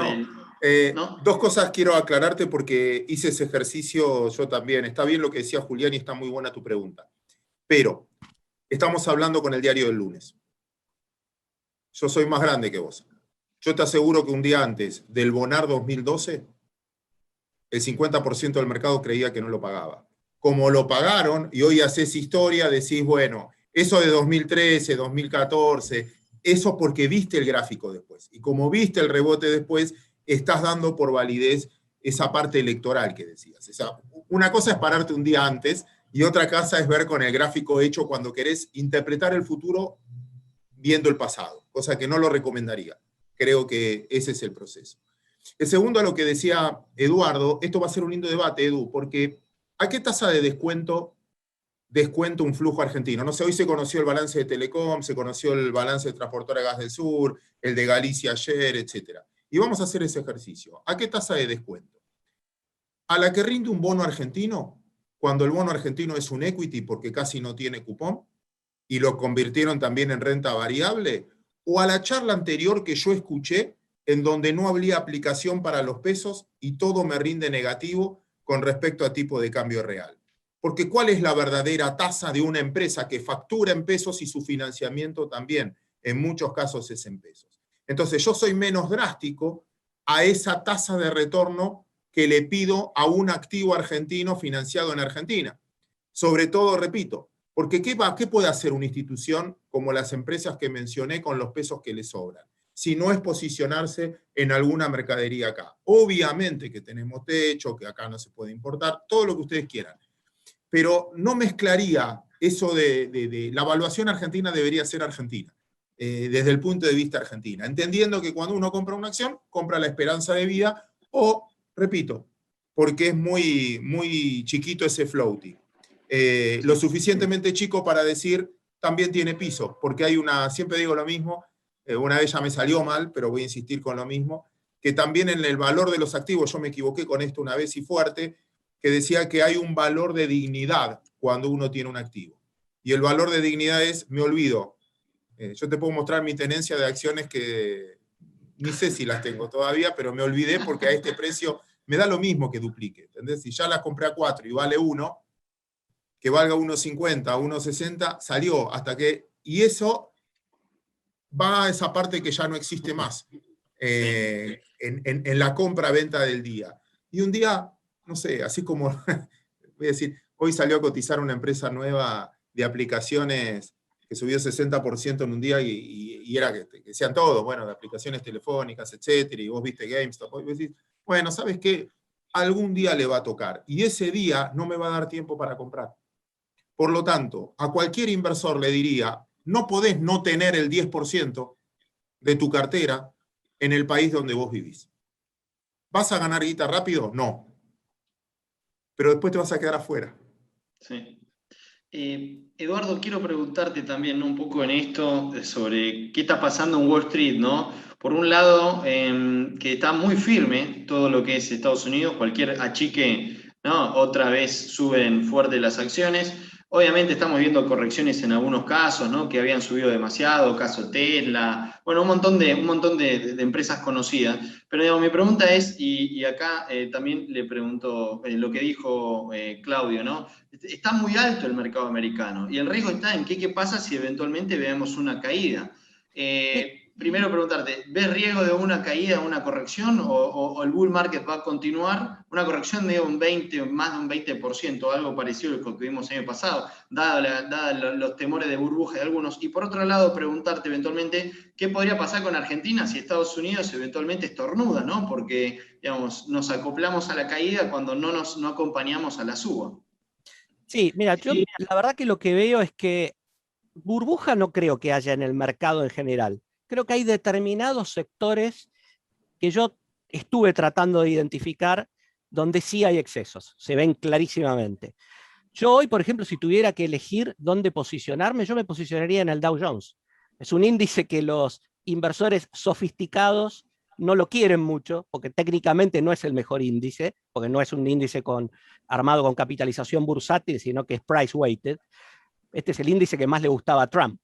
¿No? Dos cosas quiero aclararte porque hice ese ejercicio yo también. Está bien lo que decía Julián y está muy buena tu pregunta. Pero estamos hablando con el diario del lunes. Yo soy más grande que vos. Yo te aseguro que un día antes del Bonar 2012, el 50% del mercado creía que no lo pagaba. Como lo pagaron, y hoy haces historia, decís, bueno, eso de 2013, 2014, eso porque viste el gráfico después. Y como viste el rebote después, estás dando por validez esa parte electoral que decías. O sea, una cosa es pararte un día antes, y otra cosa es ver con el gráfico hecho cuando querés interpretar el futuro viendo el pasado, cosa que no lo recomendaría. Creo que ese es el proceso. El segundo, a lo que decía Eduardo, esto va a ser un lindo debate, Edu, porque ¿a qué tasa de descuento un flujo argentino? No sé, hoy se conoció el balance de Telecom, se conoció el balance de Transportadora Gas del Sur, el de Galicia ayer, etc. Y vamos a hacer ese ejercicio. ¿A qué tasa de descuento? ¿A la que rinde un bono argentino, cuando el bono argentino es un equity porque casi no tiene cupón, y lo convirtieron también en renta variable? ¿O a la charla anterior que yo escuché, en donde no había aplicación para los pesos y todo me rinde negativo con respecto a tipo de cambio real? Porque ¿cuál es la verdadera tasa de una empresa que factura en pesos y su financiamiento también, en muchos casos, es en pesos? Entonces yo soy menos drástico a esa tasa de retorno que le pido a un activo argentino financiado en Argentina. Sobre todo, repito, porque ¿qué puede hacer una institución como las empresas que mencioné con los pesos que le sobran? Si no es posicionarse en alguna mercadería acá. Obviamente que tenemos techo, que acá no se puede importar, todo lo que ustedes quieran. pero no mezclaría eso de la evaluación argentina debería ser argentina, desde el punto de vista argentina, entendiendo que cuando uno compra una acción, compra la esperanza de vida o, repito, porque es muy, muy chiquito ese floating. Lo suficientemente chico para decir también tiene piso, porque hay siempre digo lo mismo, una vez ya me salió mal, pero voy a insistir con lo mismo, que también en el valor de los activos, yo me equivoqué con esto una vez y fuerte, que decía que hay un valor de dignidad cuando uno tiene un activo. Y el valor de dignidad es, me olvido, yo te puedo mostrar mi tenencia de acciones que ni sé si las tengo todavía, pero me olvidé porque a este precio me da lo mismo que duplique, ¿entendés? Si ya las compré a 4 y vale 1, que valga 1.50, 1.60, salió hasta que... Y eso va a esa parte que ya no existe más en la compra-venta del día. Y un día, no sé, así como, voy a decir, hoy salió a cotizar una empresa nueva de aplicaciones que subió 60% en un día y era que sean todos, bueno, de aplicaciones telefónicas, etcétera, y vos viste GameStop, y vos decís, bueno, ¿sabes qué? Algún día le va a tocar, y ese día no me va a dar tiempo para comprar. Por lo tanto, a cualquier inversor le diría, no podés no tener el 10% de tu cartera en el país donde vos vivís. ¿Vas a ganar guita rápido? No. Pero después te vas a quedar afuera. Sí. Eduardo, quiero preguntarte también, ¿no?, un poco en esto sobre qué está pasando en Wall Street, ¿no? Por un lado, que está muy firme todo lo que es Estados Unidos, cualquier achique, ¿no?, otra vez suben fuerte las acciones. Obviamente estamos viendo correcciones en algunos casos, ¿no?, que habían subido demasiado, caso Tesla, bueno, un montón de empresas conocidas. Pero digamos, mi pregunta es, y acá también le pregunto lo que dijo Claudio, ¿no? Está muy alto el mercado americano y el riesgo está en qué pasa si eventualmente vemos una caída. Primero preguntarte, ¿ves riesgo de una caída, una corrección, o el bull market va a continuar? Una corrección de un 20, más de un 20%, algo parecido a lo que vimos el año pasado, dado los temores de burbuja de algunos. Y por otro lado, preguntarte eventualmente, ¿qué podría pasar con Argentina si Estados Unidos eventualmente estornuda, ¿no? Porque, digamos, nos acoplamos a la caída cuando no acompañamos a la suba. Sí, mira, yo la verdad que lo que veo es que burbuja no creo que haya en el mercado en general. Creo que hay determinados sectores que yo estuve tratando de identificar donde sí hay excesos, se ven clarísimamente. Yo hoy, por ejemplo, si tuviera que elegir dónde posicionarme, yo me posicionaría en el Dow Jones. Es un índice que los inversores sofisticados no lo quieren mucho, porque técnicamente no es el mejor índice, porque no es un índice armado con capitalización bursátil, sino que es price weighted. Este es el índice que más le gustaba a Trump.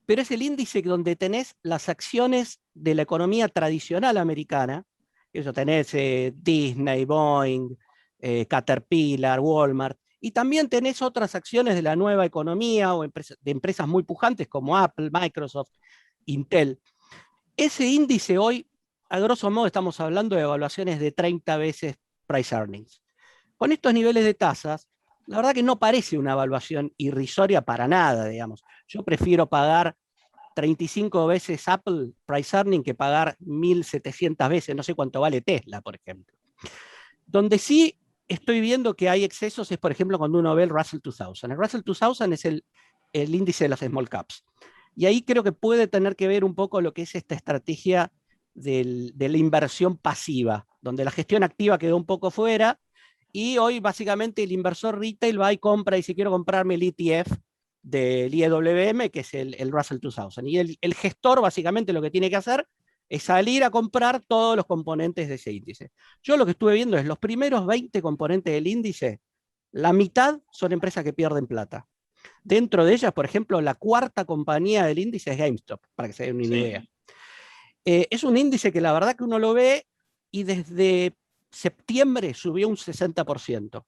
Pero es el índice donde tenés las acciones de la economía tradicional americana. Eso tenés Disney, Boeing, Caterpillar, Walmart. Y también tenés otras acciones de la nueva economía o de empresas muy pujantes como Apple, Microsoft, Intel. Ese índice hoy, a grosso modo, estamos hablando de evaluaciones de 30 veces price earnings. Con estos niveles de tasas, la verdad que no parece una evaluación irrisoria para nada, digamos. Yo prefiero pagar 35 veces Apple price earning que pagar 1.700 veces, no sé cuánto vale Tesla, por ejemplo. Donde sí estoy viendo que hay excesos es, por ejemplo, cuando uno ve el Russell 2000. El Russell 2000 es el índice de las small caps. Y ahí creo que puede tener que ver un poco lo que es esta estrategia de la inversión pasiva, donde la gestión activa quedó un poco fuera. Y hoy básicamente el inversor retail va y compra, y si quiero comprarme el ETF del IWM, que es el Russell 2000. Y el gestor básicamente lo que tiene que hacer es salir a comprar todos los componentes de ese índice. Yo lo que estuve viendo es los primeros 20 componentes del índice, la mitad son empresas que pierden plata. Dentro de ellas, por ejemplo, la cuarta compañía del índice es GameStop, para que se den una idea. Es un índice que la verdad que uno lo ve y desde septiembre subió un 60%.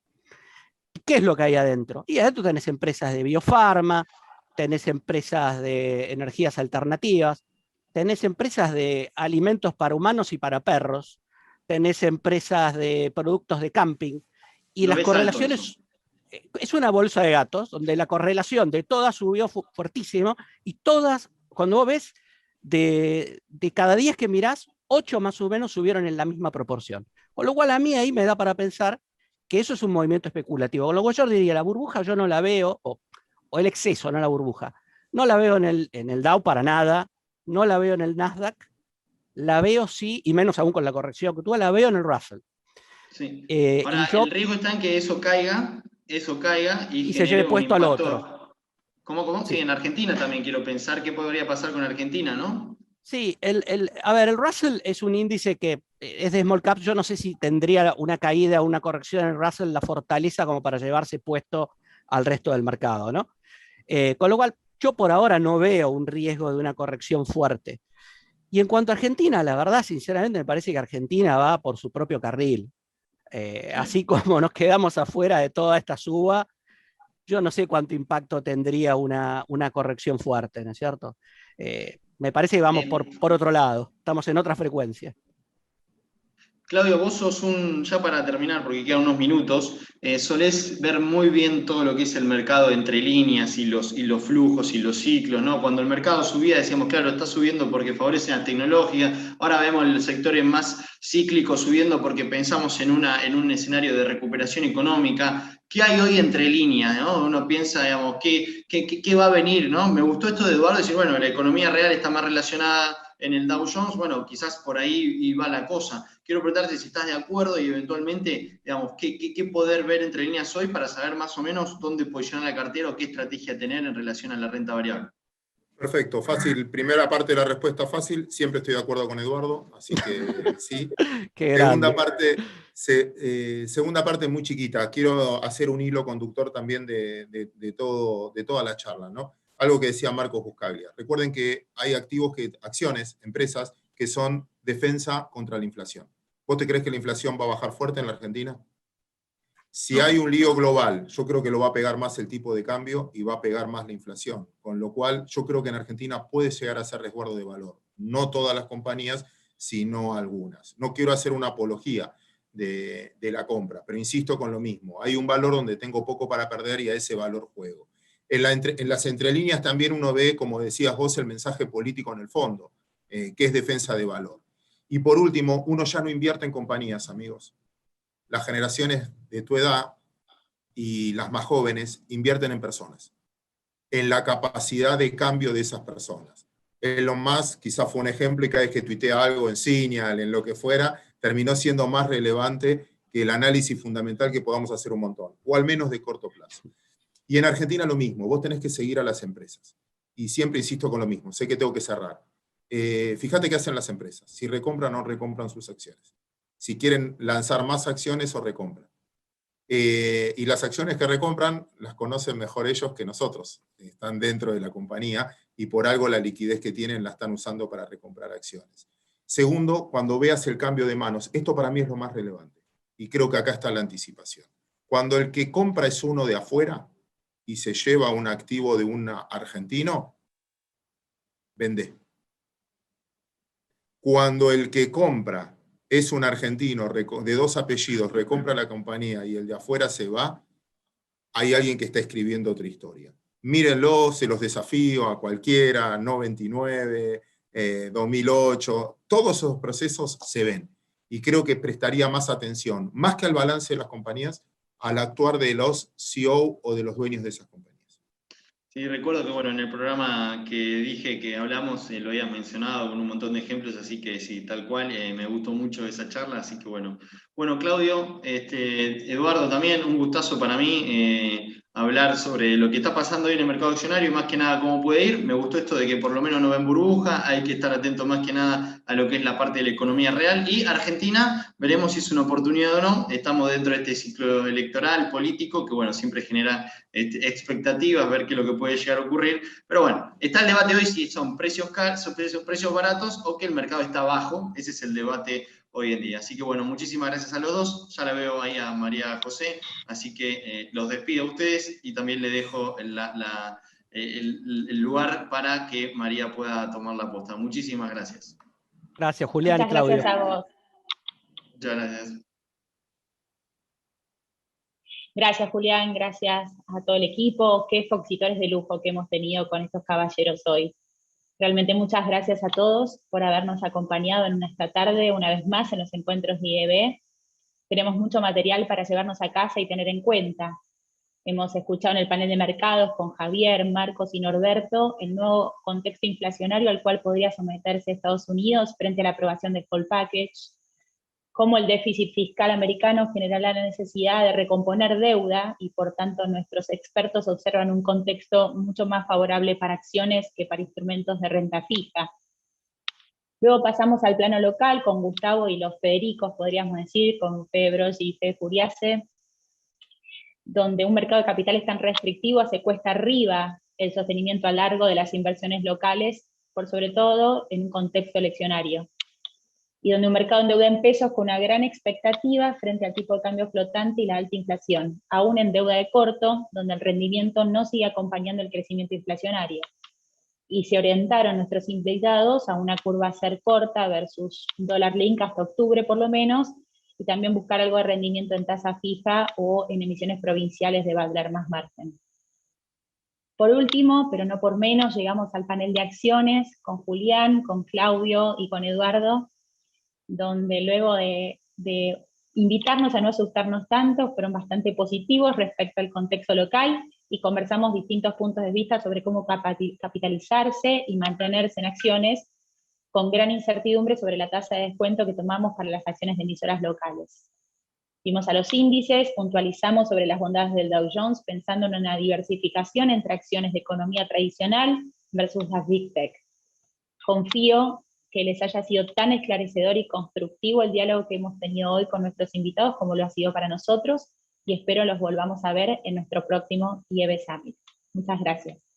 ¿Qué es lo que hay adentro? Y adentro tenés empresas de biofarma, tenés empresas de energías alternativas, tenés empresas de alimentos para humanos y para perros, tenés empresas de productos de camping, y las correlaciones... Es una bolsa de gatos, donde la correlación de todas subió fuertísimo, y todas, cuando vos ves, de cada 10 que mirás, 8 más o menos subieron en la misma proporción. Con lo cual a mí ahí me da para pensar que eso es un movimiento especulativo. Con lo cual yo diría, la burbuja yo no la veo, o el exceso, no la burbuja, no la veo en el Dow para nada, no la veo en el Nasdaq, la veo sí, y menos aún con la corrección que tuvo, la veo en el Russell. Sí. Y Ahora, el riesgo está en que eso caiga y se genere lleve un puesto al impacto. otro. ¿Cómo? Sí. Sí, en Argentina también quiero pensar qué podría pasar con Argentina, ¿no? Sí, a ver, el Russell es un índice que es de small cap. Yo no sé si tendría una caída o una corrección en el Russell la fortaleza como para llevarse puesto al resto del mercado, ¿no? Con lo cual, yo por ahora no veo un riesgo de una corrección fuerte. Y en cuanto a Argentina, la verdad, sinceramente, me parece que Argentina va por su propio carril. Así como nos quedamos afuera de toda esta suba, yo no sé cuánto impacto tendría una corrección fuerte, ¿no es cierto? Me parece que vamos por otro lado, estamos en otra frecuencia. Claudio, vos sos ya para terminar, porque quedan unos minutos, solés ver muy bien todo lo que es el mercado entre líneas y los flujos y los ciclos, ¿no? Cuando el mercado subía decíamos, claro, está subiendo porque favorece la tecnología, ahora vemos el sector más cíclico subiendo porque pensamos en un escenario de recuperación económica. ¿Qué hay hoy entre líneas, ¿no? Uno piensa, digamos, ¿qué va a venir, ¿no? Me gustó esto de Eduardo, decir, bueno, la economía real está más relacionada en el Dow Jones, bueno, quizás por ahí va la cosa. Quiero preguntarte si estás de acuerdo y eventualmente, digamos, ¿qué poder ver entre líneas hoy para saber más o menos dónde posicionar la cartera o qué estrategia tener en relación a la renta variable? Perfecto, fácil. Primera parte de la respuesta fácil, siempre estoy de acuerdo con Eduardo, así que sí. Qué grande. Segunda parte muy chiquita. Quiero hacer un hilo conductor también de toda la charla, ¿no? Algo que decía Marcos Buscaglia. Recuerden que hay acciones, empresas, que son defensa contra la inflación. ¿Vos te crees que la inflación va a bajar fuerte en la Argentina? Si hay un lío global, yo creo que lo va a pegar más el tipo de cambio y va a pegar más la inflación. Con lo cual, yo creo que en Argentina puede llegar a ser resguardo de valor. No todas las compañías, sino algunas. No quiero hacer una apología de la compra, pero insisto con lo mismo. Hay un valor donde tengo poco para perder y a ese valor juego. En las entrelíneas también uno ve, como decías vos, el mensaje político en el fondo, que es defensa de valor. Y por último, uno ya no invierte en compañías, amigos. Las generaciones de tu edad y las más jóvenes invierten en personas, en la capacidad de cambio de esas personas. Elon Musk quizás fue un ejemplo y cada vez que tuitea algo en Signal, en lo que fuera, terminó siendo más relevante que el análisis fundamental que podamos hacer un montón, o al menos de corto plazo. Y en Argentina lo mismo, vos tenés que seguir a las empresas. Y siempre insisto con lo mismo, sé que tengo que cerrar. Fíjate qué hacen las empresas, si recompran o no recompran sus acciones. Si quieren lanzar más acciones o recompran. Y las acciones que recompran las conocen mejor ellos que nosotros. Están dentro de la compañía y por algo la liquidez que tienen la están usando para recomprar acciones. Segundo, cuando veas el cambio de manos, esto para mí es lo más relevante. Y creo que acá está la anticipación. Cuando el que compra es uno de afuera y se lleva un activo de un argentino, vende. Cuando el que compra es un argentino de dos apellidos, recompra la compañía y el de afuera se va, hay alguien que está escribiendo otra historia. Mírenlo, se los desafío a cualquiera, 99, 2008, todos esos procesos se ven. Y creo que prestaría más atención, más que al balance de las compañías, al actuar de los CEO o de los dueños de esas compañías. Sí, recuerdo que bueno, en el programa que dije que hablamos lo habías mencionado con un montón de ejemplos, así que sí, tal cual, me gustó mucho esa charla, así que bueno. Bueno, Claudio, Eduardo también, un gustazo para mí hablar sobre lo que está pasando hoy en el mercado accionario y más que nada cómo puede ir. Me gustó esto de que por lo menos no ven burbuja, hay que estar atento más que nada a lo que es la parte de la economía real. Y Argentina, veremos si es una oportunidad o no. Estamos dentro de este ciclo electoral, político, que bueno, siempre genera expectativas, ver qué es lo que puede llegar a ocurrir. Pero bueno, está el debate hoy si son precios caros, precios baratos o que el mercado está bajo. Ese es el debate hoy en día. Así que bueno, muchísimas gracias a los dos. Ya la veo ahí a María José, así que los despido a ustedes y también le dejo el lugar para que María pueda tomar la posta. Muchísimas gracias. Gracias, Julián y Muchas Claudio. gracias a vos. Muchas gracias. Gracias, Julián. Gracias a todo el equipo. Qué expositores de lujo que hemos tenido con estos caballeros hoy. Realmente muchas gracias a todos por habernos acompañado en esta tarde, una vez más, en los encuentros de IEB. tenemos mucho material para llevarnos a casa y tener en cuenta. Hemos escuchado en el panel de mercados con Javier, Marcos y Norberto el nuevo contexto inflacionario al cual podría someterse Estados Unidos frente a la aprobación del Full Package, cómo el déficit fiscal americano generará la necesidad de recomponer deuda y por tanto nuestros expertos observan un contexto mucho más favorable para acciones que para instrumentos de renta fija. Luego pasamos al plano local con Gustavo y los Federicos, podríamos decir, con Fede Broggi y Fede Furiase, donde un mercado de capitales tan restrictivo se cuesta arriba el sostenimiento a largo de las inversiones locales, por sobre todo en un contexto eleccionario, y donde un mercado en deuda en pesos con una gran expectativa frente al tipo de cambio flotante y la alta inflación, aún en deuda de corto, donde el rendimiento no sigue acompañando el crecimiento inflacionario. Y se orientaron nuestros invitados a una curva a ser corta versus dólar link hasta octubre por lo menos, y también buscar algo de rendimiento en tasa fija o en emisiones provinciales de valer más margen. Por último, pero no por menos, llegamos al panel de acciones con Julián, con Claudio y con Eduardo, donde luego de invitarnos a no asustarnos tanto, fueron bastante positivos respecto al contexto local, y conversamos distintos puntos de vista sobre cómo capitalizarse y mantenerse en acciones, con gran incertidumbre sobre la tasa de descuento que tomamos para las acciones de emisoras locales. Vimos a los índices, puntualizamos sobre las bondades del Dow Jones, pensando en una diversificación entre acciones de economía tradicional versus las Big Tech. Confío que les haya sido tan esclarecedor y constructivo el diálogo que hemos tenido hoy con nuestros invitados como lo ha sido para nosotros, y espero los volvamos a ver en nuestro próximo IEB Summit. Muchas gracias.